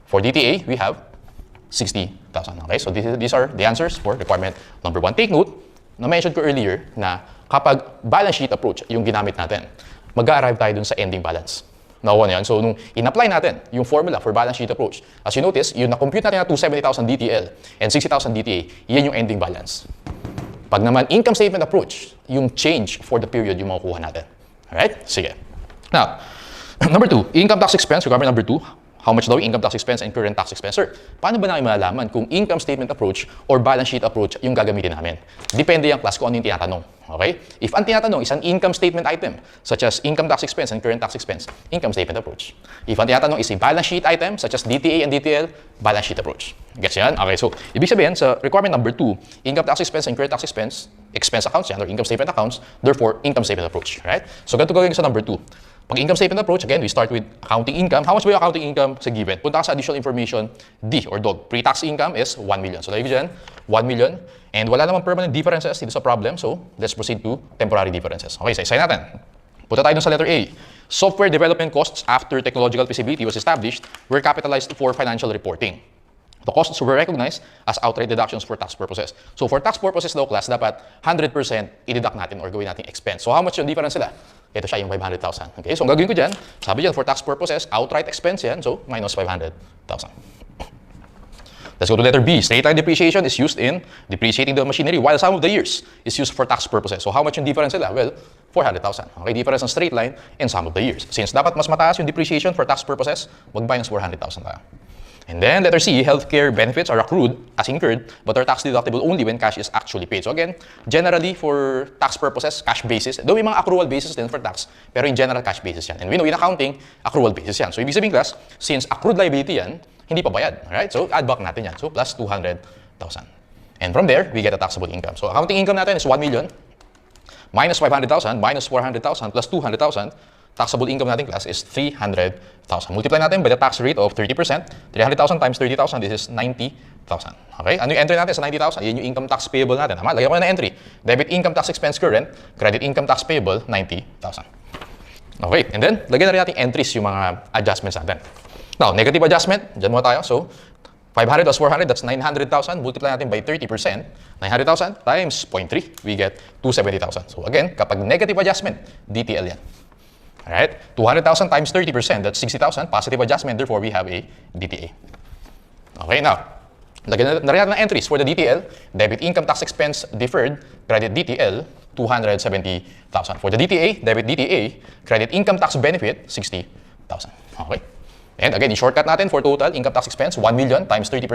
For DTA, we have 60,000. Okay? So, these are the answers for requirement number 1. Take note, na-mention ko earlier na kapag balance sheet approach yung ginamit natin, mag-arrive tayo dun sa ending balance. Nakuha niyan. So, nung in-apply natin yung formula for balance sheet approach, as you notice, yung na-compute natin na 270,000 DTL and 60,000 DTA, yan yung ending balance. Pag naman income statement approach, yung change for the period yung makukuha natin. Alright? Sige. Now, number 2, income tax expense, requirement number 2, how much daw yung income tax expense and current tax expense? Sir, paano ba namin malalaman kung income statement approach or balance sheet approach yung gagamitin namin? Depende yung class kung ano yung tinatanong. Okay? If ang tinatanong is an income statement item, such as income tax expense and current tax expense, income statement approach. If ang tinatanong is a balance sheet item, such as DTA and DTL, balance sheet approach. Gets yan? Okay, so, ibig sabihin, sa requirement number 2, income tax expense and current tax expense, expense accounts yan, or income statement accounts, therefore, income statement approach. Right? So, ganito gagawin sa number 2. Pag income statement approach, again, we start with accounting income. How much ba yung accounting income sa given? Punta ka sa additional information, D or DOG. Pre-tax income is 1 million. So, lagi dyan, 1 million. And wala namang permanent differences dito sa problem. So, let's proceed to temporary differences. Okay, so isa natin. Punta tayo dun sa letter A. Software development costs after technological feasibility was established were capitalized for financial reporting. The costs were recognized as outright deductions for tax purposes. So, for tax purposes daw, class, dapat 100% i-deduct natin or gawin natin expense. So, how much yung difference sila? Ito siya yung 500,000. Okay, so ang gagawin ko dyan, sabi dyan, for tax purposes, outright expense yan, so minus 500,000. Let's go to letter B. Straight line depreciation is used in depreciating the machinery while some of the years is used for tax purposes. So how much yung difference nila? Well, 400,000. Okay, difference ng straight line and some of the years. Since dapat mas mataas yung depreciation for tax purposes, mag-minus 400,000 tayo. And then, letter C, healthcare benefits are accrued as incurred, but are tax deductible only when cash is actually paid. So again, generally for tax purposes, cash basis, though may mga accrual basis din for tax, pero in general, cash basis yan. And we know in accounting, accrual basis yan. So ibig sabihin, class, since accrued liability yan, hindi pa bayad. Alright? So add back natin yan. So plus 200,000. And from there, we get a taxable income. So accounting income natin is 1 million, minus 500,000, minus 400,000, plus 200,000, taxable income natin, class, is 300,000. Multiply natin by the tax rate of 30%. 300,000 times 30,000, this is 90,000. Okay? Ano yung entry natin sa 90,000? Yan yung income tax payable natin. Tama? Lagyan ko na entry. Debit income tax expense current, credit income tax payable, 90,000. Okay? And then, lagyan na rin natin entries yung mga adjustments natin. Now, negative adjustment, dyan muna tayo. So, 500 plus 400, that's 900,000. Multiply natin by 30%. 900,000 times 0.3, we get 270,000. So again, kapag negative adjustment, DTL yan. Alright? 200,000 times 30%, that's 60,000. Positive adjustment, therefore we have a DTA. Okay, now, lagyan na rin natin ng entries for the DTL. Debit income tax expense deferred, credit DTL, 270,000. For the DTA, debit DTA, credit income tax benefit, 60,000. Okay? And again, in shortcut natin for total income tax expense, 1 million times 30%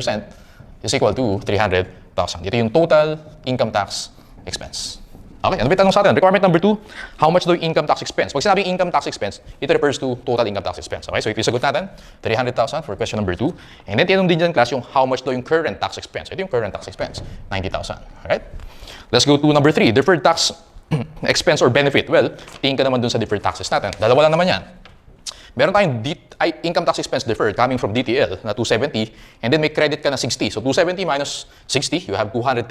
is equal to 300,000. Ito yung total income tax expense. Okay, ano ba tanong sa atin? Requirement number 2, how much daw yung income tax expense? Pag sinabing income tax expense, it refers to total income tax expense. Okay, so ito yung sagot natin, 300,000 for question number 2. And then tinanong din dyan, class, yung how much daw yung current tax expense. Ito yung current tax expense, 90,000. Alright? Let's go to number 3, deferred tax expense or benefit. Well, tingin ka naman dun sa deferred taxes natin. Dalawa lang naman yan. Meron tayong income tax expense deferred coming from DTL na 270 and then may credit ka na 60. So 270 minus 60, you have 210,000.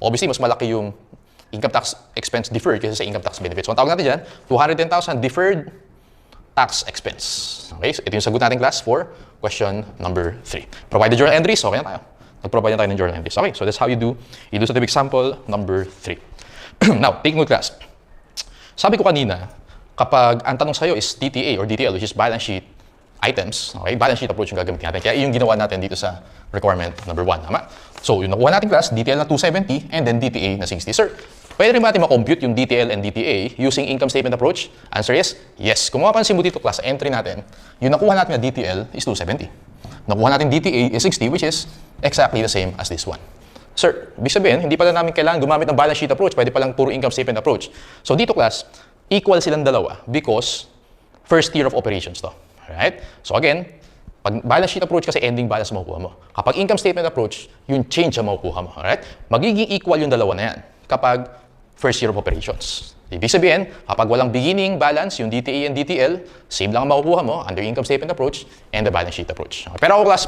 Obviously, mas malaki yung income tax expense deferred kaysa sa income tax benefits. So ang tawag natin dyan, 210,000 deferred tax expense. Okay, so ito yung sagot natin, class, for question number 3. Provide the journal entries, okay na tayo. Nag-provide na tayo ng journal entries. Okay, so that's how you do illustrative example number 3. Now, take note, class. Sabi ko kanina, kapag ang tanong sa'yo is DTA or DTL, which is balance sheet items, okay, balance sheet approach yung gagamitin natin. Kaya yung ginawa natin dito sa requirement number 1. Tama? So, yung nakuha natin, class, DTL na 270 and then DTA na 60. Sir, pwede rin ba natin ma-compute yung DTL and DTA using income statement approach? Answer is yes. Kung mapapansin mo dito, class, entry natin, yung nakuha natin na DTL is 270. Nakuha natin DTA is 60, which is exactly the same as this one. Sir, ibig sabihin, hindi pala namin kailangan gumamit ng balance sheet approach, pwede palang puro income statement approach. So dito, class, equal silang dalawa because first year of operations to. Alright? So again, pag balance sheet approach kasi ending balance makukuha mo. Kapag income statement approach, yung change ang makukuha mo. Alright? Magiging equal yung dalawa na yan kapag first year of operations. Ibig sabihin, kapag walang beginning balance, yung DTA and DTL, same lang ang makukuha mo under income statement approach and the balance sheet approach. Okay? Pero ako, class,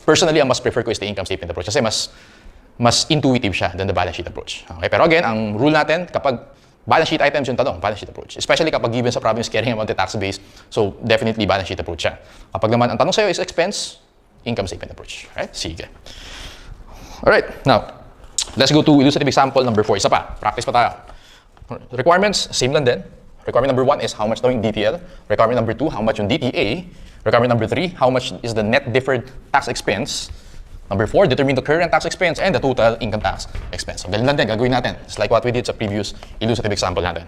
personally, ang mas prefer ko is the income statement approach kasi mas intuitive siya than the balance sheet approach. Okay? Pero again, ang rule natin, kapag balance sheet items yung tanong, balance sheet approach. Especially kapag given sa problem is carrying amount the tax base, so definitely balance sheet approach siya. Kapag naman ang tanong sa'yo is expense, income statement approach. Alright? Sige. Alright, now, let's go to illustrative example number 4. Isa pa, practice pa tayo. Requirements, same lang din. Requirement number 1 is how much daw yung DTL. Requirement number 2, how much yung DTA. Requirement number 3, how much is the net deferred tax expense. Number 4, determine the current tax expense and the total income tax expense. So, ganun lang din, gagawin natin. It's like what we did sa previous illustrative example natin.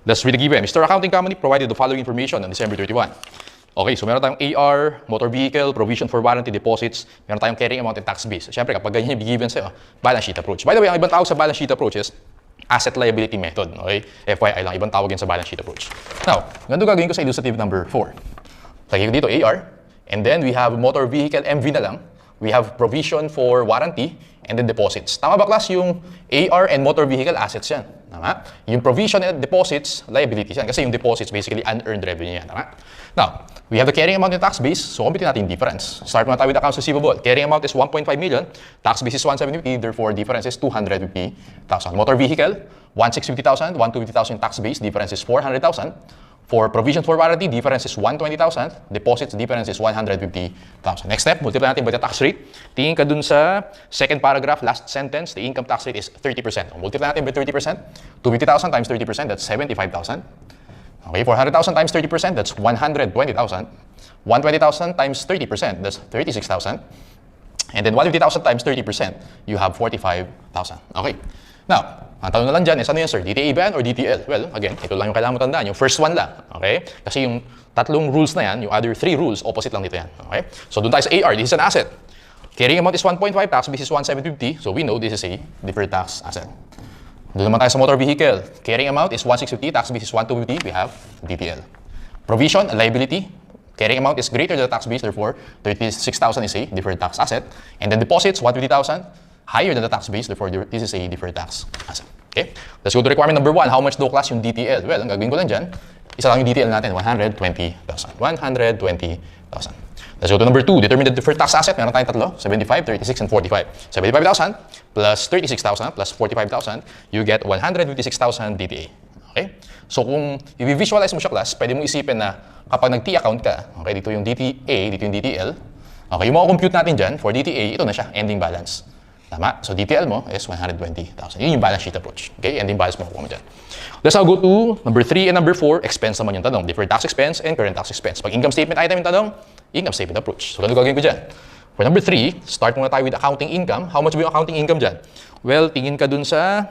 Let's read the given. Mr. Accounting Company provided the following information on December 31. Okay, so meron tayong AR, motor vehicle, provision for warranty, deposits, meron tayong carrying amount and tax base. Siyempre, kapag ganyan yung given sa'yo, balance sheet approach. By the way, ang ibang tawag sa balance sheet approach is asset liability method. Okay? FYI lang, ibang tawag yun sa balance sheet approach. Now, ganito gagawin ko sa illustrative number 4. Lagay ko dito AR, and then we have motor vehicle MV na lang. We have provision for warranty, and then deposits. Tama ba, class? Yung AR and motor vehicle assets yan. Tama? Yung provision and deposits, liabilities yan. Kasi yung deposits, basically unearned revenue yan. Tama? Now, we have the carrying amount and tax base. So, computin natin yung difference. Start muna tayo with accounts receivable. Carrying amount is 1.5 million. Tax base is 170, therefore, difference is 250,000. Motor vehicle, 1,650,000. 1,250,000 tax base, difference is 400,000. For provision for warranty, difference is 120,000. Deposits, difference is 150,000. Next step, multiply natin by the tax rate. Tingin ka dun sa second paragraph, last sentence, the income tax rate is 30%. Multiply natin by 30%. 250,000 times 30%, that's 75,000. Okay, 400,000 times 30%, that's 120,000. 120,000 times 30%, that's 36,000. And then 150,000 times 30%, you have 45,000. Okay. Now, ang tanong na lang dyan is, ano yan, sir? DTA ba yan or DTL? Well, again, ito lang yung kailangan mo tandaan. Yung first one lang. Okay? Kasi yung tatlong rules na yan, yung other three rules, opposite lang dito yan. Okay? So, doon tayo sa AR. This is an asset. Carrying amount is 1.5, tax base is 1,750. So, we know this is a deferred tax asset. Doon naman tayo sa motor vehicle. Carrying amount is 1,650, tax base is 1,250. We have DTL. Provision, a liability. Carrying amount is greater than the tax base, therefore, 36,000 is a deferred tax asset. And then deposits, 150,000. Higher than the tax base, therefore this is a deferred tax asset. Okay? Let's go to requirement number 1. How much daw, class, yung DTL? Well, ang gagawin ko lang dyan, isa lang yung DTL natin, 120,000. 120,000. Let's go to number 2. Determine the deferred tax asset. Meron tayong tatlo, 75, 36, and 45. 75,000 plus 36,000 plus 45,000, you get 156,000 DTA. Okay? So kung i-visualize mo siya, class, pwede mong isipin na kapag nag-T account ka, okay, dito yung DTA, dito yung DTL, okay, yung mga compute natin dyan, for DTA, ito na siya, ending balance. Tama? So, DTL mo is 120,000. Yun yung balance sheet approach. Okay? Ending balance mo mo dyan. Let's now go to number 3 and number 4. Expense naman yung tanong. Deferred tax expense and current tax expense. Pag income statement item yung tanong, income statement approach. So, ganun gagawin ko dyan. For number 3, start muna tayo with accounting income. How much ba yung accounting income dyan? Well, tingin ka dun sa...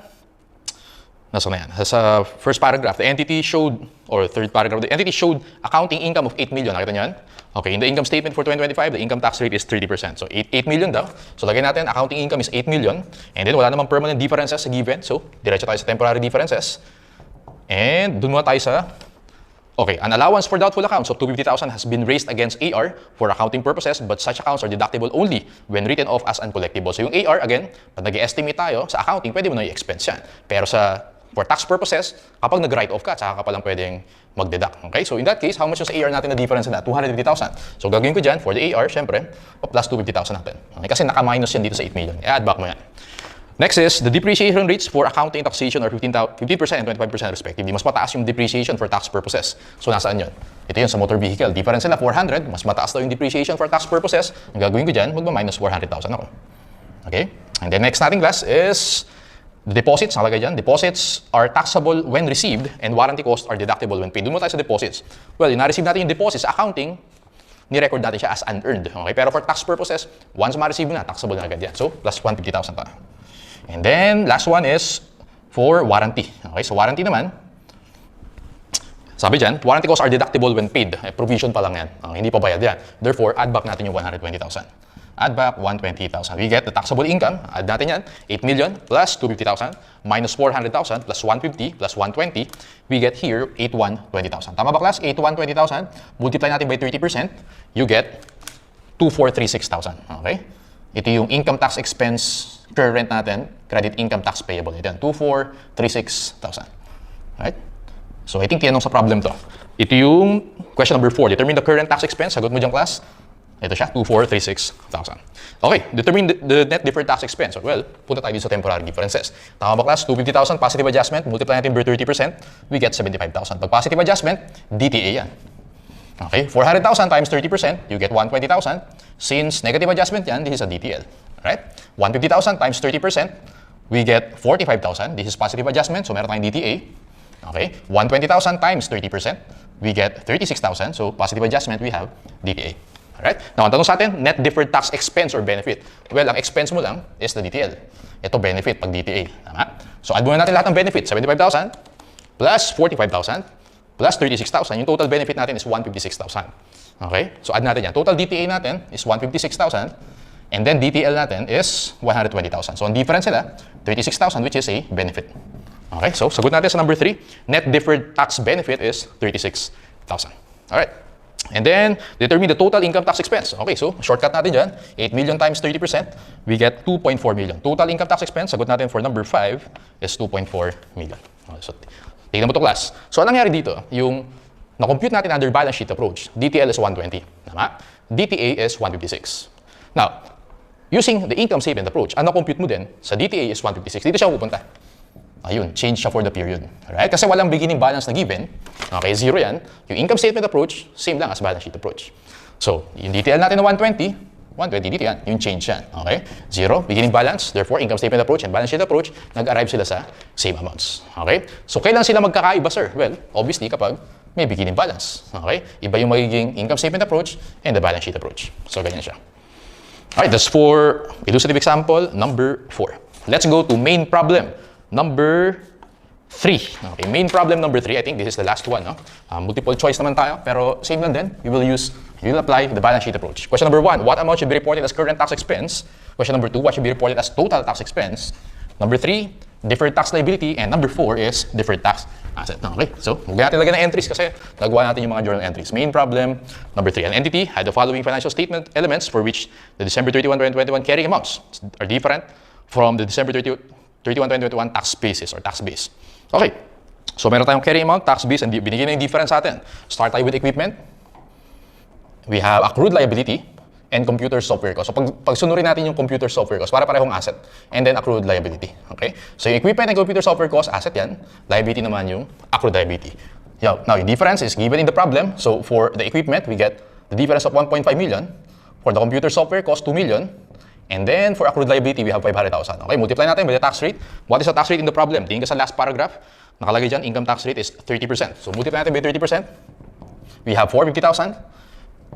Nasa na yan? Sa first paragraph, the entity showed, or third paragraph, the entity showed accounting income of 8 million. Nakita nyo yan? Okay, in the income statement for 2025, the income tax rate is 30%. So, 8 million daw. So, lagay natin, accounting income is 8 million. And then, wala namang permanent differences sa given. So, diretso tayo sa temporary differences. And, dun muna tayo sa, okay, an allowance for doubtful accounts of 250,000 has been raised against AR for accounting purposes, but such accounts are deductible only when written off as uncollectible. So, yung AR, again, pag nag-estimate tayo sa accounting, pwede mo na i-expense yan. Pero for tax purposes, kapag nag-write off ka, saka ka palang pwedeng mag-deduct. Okay? So in that case, how much yung sa AR natin na difference na? 250,000. So gagawin ko dyan, for the AR, syempre, plus 250,000 natin. Okay? Kasi naka-minus yan dito sa 8 million. I-add back mo yan. Next is, the depreciation rates for accounting and taxation are 15% and 25% respectively. Mas mataas yung depreciation for tax purposes. So nasaan yun? Ito yun sa motor vehicle. Difference nila 400, mas mataas daw yung depreciation for tax purposes. Ang gagawin ko dyan, magma-minus 400,000 ako. Okay? And then next nating class is, the deposits, nakalagay dyan. Deposits are taxable when received and warranty costs are deductible when paid. Doon mo tayo sa deposits. Well, na-receive natin yung deposits sa accounting, ni-record natin siya as unearned. Okay? Pero for tax purposes, once ma-receive na, taxable na agad yan. So, plus 150,000 pa. And then, last one is for warranty. Okay? So, warranty naman, sabi dyan, warranty costs are deductible when paid. Provision pa lang yan. Hindi pa bayad yan. Therefore, add back natin yung 120,000. Add back 120,000. We get the taxable income. Add natin yan. 8 million plus 250,000 minus 400,000 plus 150 plus 120. We get here 8120,000. Tama ba, class? 8120,000. Multiply natin by 30%. You get 2436,000. Okay? Ito yung income tax expense current natin. Credit income tax payable. Ito yan. 2436,000. Right? So, I think tinanong sa problem to. Ito yung question number 4. Determine the current tax expense. Sagot mo dyan, class. Ito siya, 2436,000. Okay, determine the net deferred tax expense. Well, punta tayo dito sa temporary differences. Tama ba, class? 250,000 positive adjustment, multiply natin by 30%, we get 75,000. Pag positive adjustment, DTA yan. Okay, 400,000 times 30%, you get 120,000. Since negative adjustment yan, this is a DTL. Right? 150,000 times 30%, we get 45,000. This is positive adjustment, so meron tayong DTA. Okay? 120,000 times 30%, we get 36,000. So positive adjustment, we have DTA. Alright? Now, ang tanong sa atin, net deferred tax expense or benefit. Well, ang expense mo lang is the DTL. Ito benefit pag DTA. Tama? So, add muna natin lahat ng benefit. 75,000 plus 45,000 plus 36,000. Yung total benefit natin is 156,000. Okay? So, add natin yan. Total DTA natin is 156,000. And then DTL natin is 120,000. So, ang difference nila, 36,000, which is a benefit. Okay? So, sagot natin sa number 3. Net deferred tax benefit is 36,000. Alright. And then, determine the total income tax expense. Okay, so, shortcut natin dyan. 8 million times 30%, we get 2.4 million. Total income tax expense, sagot natin for number 5 is 2.4 million. Okay, so, tignan mo to class. So, anong nangyari dito? Yung na-compute natin under balance sheet approach, DTL is 120. Tama? DTA is 156. Now, using the income statement approach, ang na-compute mo din sa DTA is 156. Dito siya pupunta. Ayun, change siya for the period. Alright? Kasi walang beginning balance na given. Okay, zero yan. Yung income statement approach, same lang as balance sheet approach. So, yung DTL natin na 120 dito yan. Yung change yan. Okay? Zero, beginning balance. Therefore, income statement approach and balance sheet approach, nag-arrive sila sa same amounts. Okay? So, kailan sila magkakaiba, sir? Well, obviously, kapag may beginning balance. Okay? Iba yung magiging income statement approach and the balance sheet approach. So, ganyan siya. Alright, that's for illustrative example number 4. Let's go to main problem. Number 3. Okay, main problem number 3. I think this is the last one. No? Multiple choice naman tayo, pero same lang din. We will apply the balance sheet approach. Question number 1, what amount should be reported as current tax expense? Question number 2, what should be reported as total tax expense? Number 3, deferred tax liability. And number 4 is deferred tax asset. Okay, so huwag natin lagyan ng entries kasi nagawa natin yung mga journal entries. Main problem number 3, an entity had the following financial statement elements for which the December 31, 2021 carrying amounts are different from the December 31, 2021 tax basis or tax base. Okay. So, meron tayong carrying amount, tax base, and binigyan na yung difference sa atin. Start tayo with equipment. We have accrued liability and computer software cost. So, pag sunurin natin yung computer software cost, para parehong asset. And then accrued liability. Okay? So, yung equipment and computer software cost, asset yan. Liability naman yung accrued liability. Now, yung difference is given in the problem. So, for the equipment, we get the difference of 1.5 million. For the computer software cost, 2 million. And then, for accrued liability, we have 500,000. Okay, multiply natin by the tax rate. What is the tax rate in the problem? Tingin ka sa last paragraph. Nakalagay dyan, income tax rate is 30%. So, multiply natin by 30%. We have 450,000.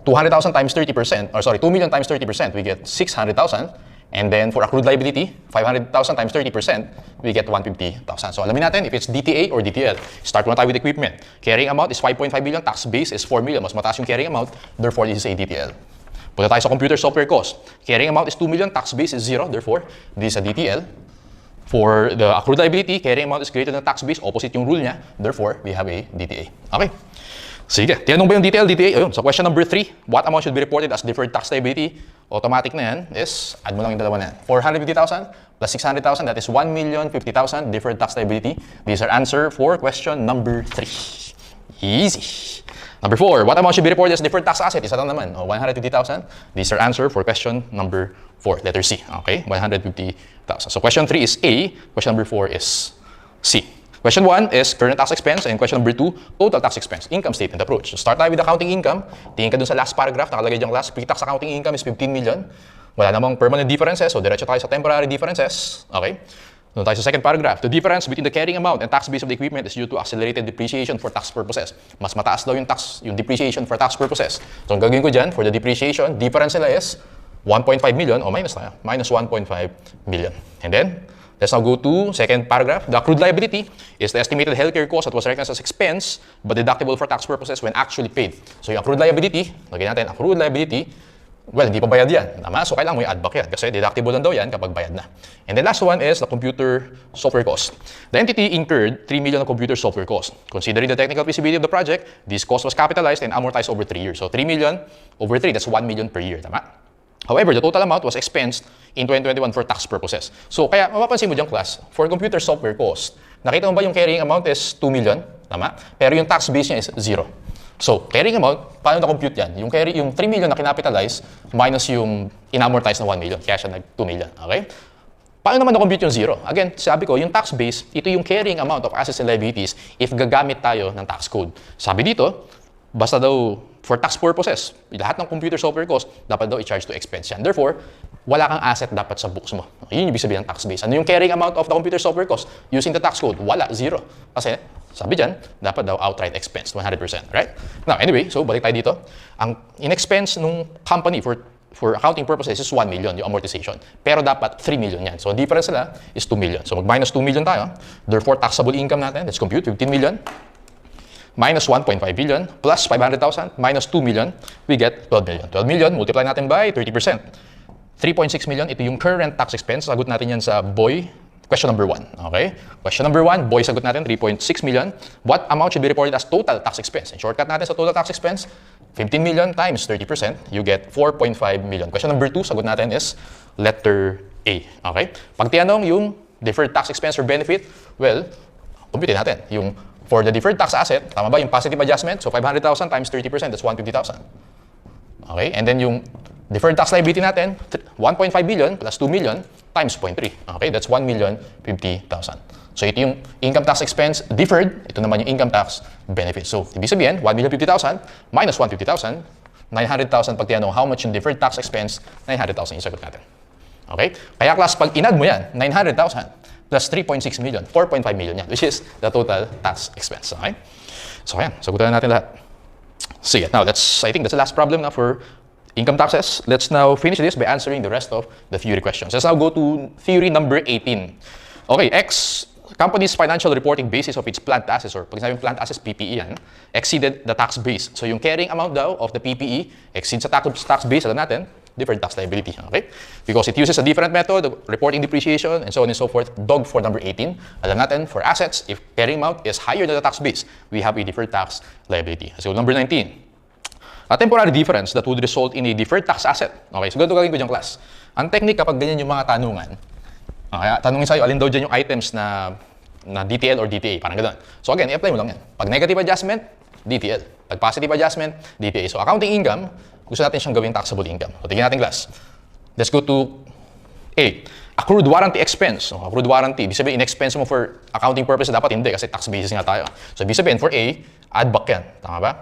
200,000 times 30%, or sorry, 2 million times 30%, we get 600,000. And then, for accrued liability, 500,000 times 30%, we get 150,000. So, alamin natin if it's DTA or DTL. Start muna tayo with equipment. Carrying amount is 5.5 million. Tax base is 4 million. Mas mataas yung carrying amount. Therefore, this is a DTL. Punta tayo sa computer software cost. Carrying amount is 2 million, tax base is 0, therefore, this is a DTL. For the accrued liability, carrying amount is greater than tax base, opposite yung rule niya, therefore, we have a DTA. Okay. Sige, tinanong ba yung DTL, DTA? Ayun, so question number 3, what amount should be reported as deferred tax liability? Automatic na yan is, add mo lang yung dalawa na yan. 450,000 plus 600,000, that is 1,050,000 deferred tax liability. These are answer for question number 3. Easy. Number 4, what amount should be reported as deferred tax asset? Isa lang naman, 150,000. These are answer for question number 4, letter C. Okay, 150,000. So question 3 is A, question number 4 is C. Question 1 is current tax expense, and question number 2, total tax expense, income statement approach. So start tayo with accounting income. Tingin ka dun sa last paragraph, nakalagay dyan class, pre-tax accounting income is 15 million. Wala namang permanent differences, so diretso tayo sa temporary differences. Okay. Doon tayo sa second paragraph. The difference between the carrying amount and tax base of the equipment is due to accelerated depreciation for tax purposes. Mas mataas daw yung depreciation for tax purposes. So, ang gagawin ko dyan, for the depreciation, difference nila is 1.5 million, o minus tayo, minus 1.5 million. And then, let's now go to second paragraph. The accrued liability is the estimated healthcare cost that was recognized as expense but deductible for tax purposes when actually paid. So, yung accrued liability, lagyan natin, accrued liability, well, hindi pa bayad yan. Tama? So, kailangan mo i-add back yan kasi deductible lang daw yan kapag bayad na. And the last one is the computer software cost. The entity incurred 3 million of computer software cost. Considering the technical feasibility of the project, this cost was capitalized and amortized over 3 years. So, 3 million over 3, that's 1 million per year. Tama? However, the total amount was expensed in 2021 for tax purposes. So, kaya mapapansin mo dyan, class, for computer software cost, nakita mo ba yung carrying amount is 2 million? Tama? Pero yung tax base niya is 0. So, carrying amount, paano na-compute yan? Yung 3 million na kinapitalize minus yung inamortize na 1 million. Kaya siya nag 2 million. Okay? Paano naman na-compute yung 0? Again, sabi ko, yung tax base, ito yung carrying amount of assets and liabilities if gagamit tayo ng tax code. Sabi dito, basta daw for tax purposes, lahat ng computer software cost, dapat daw i-charge to expense yan. Therefore, wala kang asset dapat sa books mo. Yun yung ibig sabihin ng tax base. Ano yung carrying amount of the computer software cost? Using the tax code, wala, 0. Kasi Sabi dyan, dapat daw outright expense, 100%, right? Now, anyway, so balik tayo dito. Ang in-expense nung company for accounting purposes is 1 million, yung amortization. Pero dapat 3 million yan. So, difference nila is 2 million. So, mag-minus 2 million tayo. Therefore, taxable income natin, let's compute, 15 million. Minus 1.5 billion, plus 500,000, minus 2 million, we get 12 million. 12 million, multiply natin by 30%. 3.6 million, ito yung current tax expense. Sagot natin yan sa BOY, question number 1. Okay? Question number 1, BOY sagot natin, 3.6 million. What amount should be reported as total tax expense? And shortcut natin sa total tax expense, 15 million times 30%, you get 4.5 million. Question number 2, sagot natin is letter A. Okay? Pag tinanong yung deferred tax expense or benefit, well, compute natin. Yung for the deferred tax asset, tama ba yung positive adjustment? So 500,000 times 30%, that's 150,000. Okay? And then yung deferred tax liability natin, 1.5 billion plus 2 million times 0.3. Okay? That's 1,050,000. So ito yung income tax expense deferred, ito naman yung income tax benefit. So ibig sabihin, 1,050,000 minus 150,000, 900,000 pag tinanong how much yung deferred tax expense, 900,000 yung sagot natin. Okay? Kaya class, pag inad mo yan, 900,000 plus 3.6 million, 4.5 million yan, which is the total tax expense. Okay? So ayan, sagutan na natin lahat. Sige, now I think that's the last problem now for income taxes. Let's now finish this by answering the rest of the theory questions. Let's now go to theory number 18. Okay, company's financial reporting basis of its plant assets, or pag sinabing plant assets, PPE yan, exceeded the tax base. So yung carrying amount daw of the PPE exceeds sa tax base, alam natin, deferred tax liability. Okay? Because it uses a different method of reporting depreciation and so on and so forth. Dog for number 18. Alam natin, for assets, if carrying amount is higher than the tax base, we have a deferred tax liability. So number 19. A temporary difference that would result in a deferred tax asset. Okay, so ganito gagawin ko dyan, class. Ang technique kapag ganyan yung mga tanungan, okay, tanungin sa'yo, alin daw dyan yung items na DTL or DTA, parang gano'n. So again, i-apply mo lang yan. Pag negative adjustment, DTL. Pag positive adjustment, DTA. So accounting income, gusto natin siyang gawing taxable income. So tingnan natin, class. Let's go to A. Accrued warranty expense. So, accrued warranty, ibig sabihin, in-expense mo for accounting purposes, dapat hindi kasi tax basis nga tayo. So ibig sabihin, for A, add back yan. Tama ba?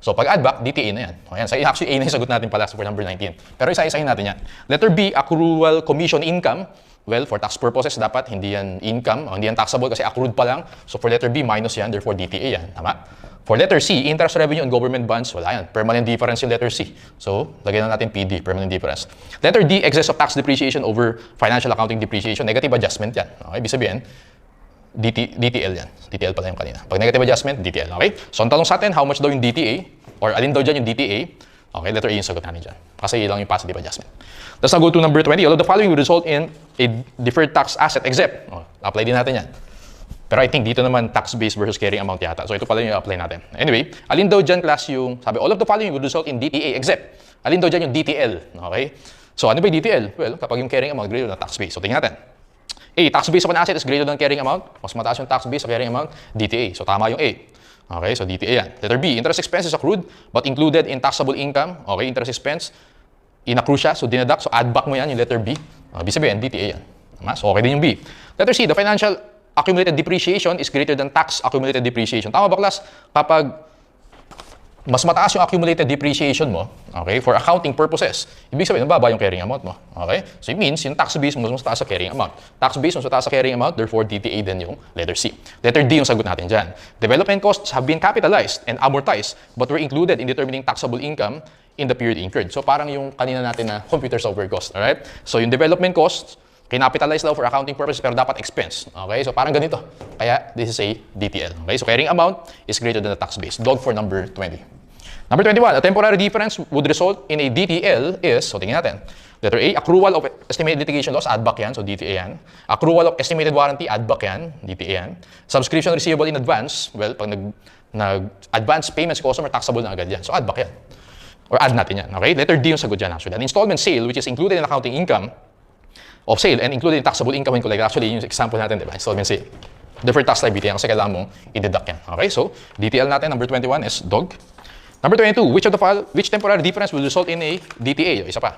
So pag add back, DTA na yan. O yan. So actually, A na yung sagot natin pala for number 19. Pero isa-isahin natin yan. Letter B, accrual commission income. Well, for tax purposes, dapat hindi yan income, hindi yan taxable kasi accrued pa lang. So for letter B, minus yan, therefore DTA yan. Tama? For letter C, interest revenue on government bonds, wala yan. Permanent difference yung letter C. So, lagyan na natin PD, permanent difference. Letter D, excess of tax depreciation over financial accounting depreciation, negative adjustment yan. Okay, ibig sabihin, DTL yan. DTL pala yung kanina. Pag negative adjustment, DTL. Okay? So, ang tanong sa atin, how much daw yung DTA? Or alin daw dyan yung DTA? Okay, letter A yung sagot natin dyan. Kasi yun lang yung positive adjustment. Let's now go to number 20. All of the following will result in a deferred tax asset except. Apply din natin yan. Pero I think dito naman tax base versus carrying amount yata. So ito pala yung apply natin. Anyway, alin daw dyan, class, yung sabi, all of the following will result in DTA except. Alin daw dyan yung DTL. Okay? So ano ba yung DTL? Well, kapag yung carrying amount greater than tax base. So tingnan natin. A, tax base of an asset is greater than carrying amount. Mas mataas yung tax base sa carrying amount, DTA. So tama yung A. Okay, so DTA yan. Letter B, interest expense is accrued but included in taxable income. Okay, interest expense, in-accrue siya, so dinadak, so add back mo yan, yung letter B. Ibig sabihin, DTA yan. Tama? So okay din yung B. Letter C, the financial accumulated depreciation is greater than tax accumulated depreciation. Tama ba, class? Kapag mas mataas yung accumulated depreciation mo, okay, for accounting purposes, ibig sabihin, mababa yung carrying amount mo. Okay? So it means, yung tax base mo mas mataas sa carrying amount. Tax base mo mas mataas sa carrying amount, therefore DTA din yung letter C. Letter D yung sagot natin dyan. Development costs have been capitalized and amortized but were included in determining taxable income in the period incurred. So parang yung kanina natin na computer software cost. Alright? So yung development costs, kinapitalize daw for accounting purposes pero dapat expense. Okay? So parang ganito. Kaya this is a DTL. Okay? So carrying amount is greater than the tax base. Dog for number 20. Number 21, a temporary difference would result in a DTL is, so tingnan natin. Letter A, accrual of estimated litigation loss, add back yan, so DTA yan. Accrual of estimated warranty, add back yan, DTA yan. Subscription receivable in advance, well, pag nag-advance payments customer, taxable na agad yan. So add back yan. Or add natin yan, okay? Letter D yung sagot dyan actually. An installment sale, which is included in accounting income of sale and included in taxable income when collected. Actually, yung example natin, di ba? Installment sale. Deferred tax liability yan kasi kailangan mong i-deduct yan. Okay, so DTL natin, number 21 is dog. Number 22, which temporary difference will result in a DTA? Isa pa.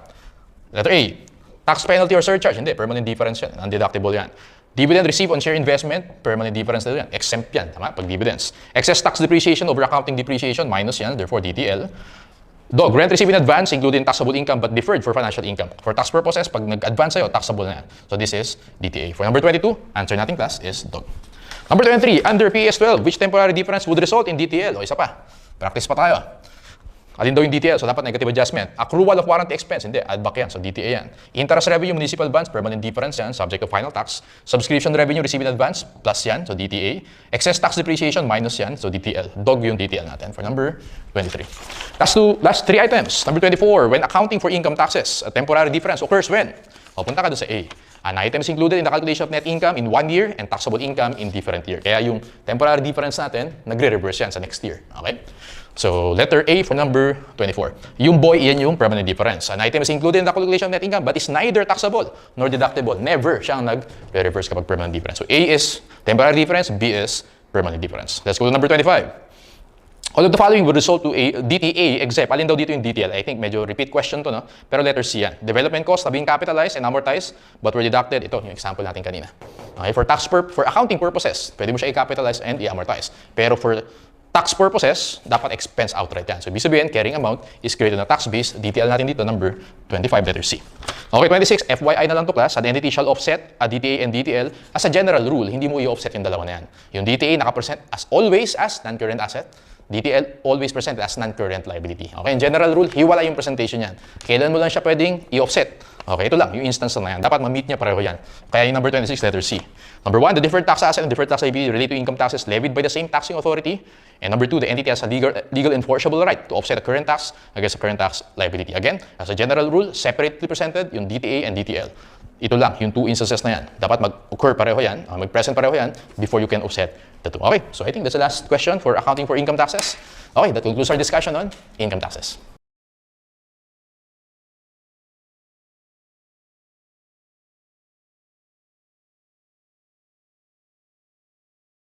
Letter A, tax penalty or surcharge. Hindi, permanent difference yan. Undeductible yan. Dividend received on share investment, permanent difference na yan. Exempt yan, tama? Pag dividends. Excess tax depreciation over accounting depreciation, minus yan, therefore DTL. Dog, rent received in advance, including taxable income but deferred for financial income. For tax purposes, pag nag-advance sa'yo, taxable na yan. So this is DTA. For number 22, answer natin, class, is dog. Number 23, under PAS 12, which temporary difference would result in DTL? O isa pa, practice pa tayo. Alin daw yung DTL? So dapat negative adjustment. Accrual of warranty expense, hindi, add back yan. So DTA yan. Interest revenue, municipal bonds, permanent difference yan, subject to final tax. Subscription revenue received in advance, plus yan, so DTA. Excess tax depreciation, minus yan, so DTL. Dog yung DTL natin for number 23. Last three items. Number 24, when accounting for income taxes, a temporary difference occurs when? O, punta ka doon sa A. An item is included in the calculation of net income in 1 year and taxable income in different year. Kaya yung temporary difference natin, nagre-reverse yan sa next year. Okay? So, letter A for number 24. Yung boy, yan yung permanent difference. An item is included in the calculation of net income but is neither taxable nor deductible. Never siyang nag-reverse kapag permanent difference. So, A is temporary difference, B is permanent difference. Let's go to number 25. All of the following would result to a DTA except, alin daw dito yung DTL? I think medyo repeat question to, no? Pero letter C yan. Development costs na being capitalized and amortized but were deducted. Ito, yung example natin kanina. Okay, for accounting purposes, pwede mo siya i-capitalize and i-amortize. Pero for tax purposes, dapat expense outright yan. So, ibig sabihin, carrying amount is created na tax base. DTL natin dito, number 25, letter C. Okay, 26, FYI na lang to class. An entity shall offset a DTA and DTL. As a general rule, hindi mo i-offset yung dalawa na yan. Yung DTA nakapresent as always as non-current asset. DTL always presented as non-current liability. Okay, in general rule, hiwala yung presentation yan. Kailan mo lang siya pwedeng i-offset? Okay, ito lang, yung instance na yan. Dapat ma-meet niya pareho yan. Kaya yung number 26, letter C. Number 1, the deferred tax asset and deferred tax liability relate to income taxes levied by the same taxing authority. And number 2, the entity has a legal enforceable right to offset a current tax against a current tax liability. Again, as a general rule, separately presented yung DTA and DTL. Ito lang, yung two instances na yan. Dapat mag-occur pareho yan, mag-present pareho yan before you can offset the two. Okay, so I think that's the last question for accounting for income taxes. Okay, that concludes our discussion on income taxes.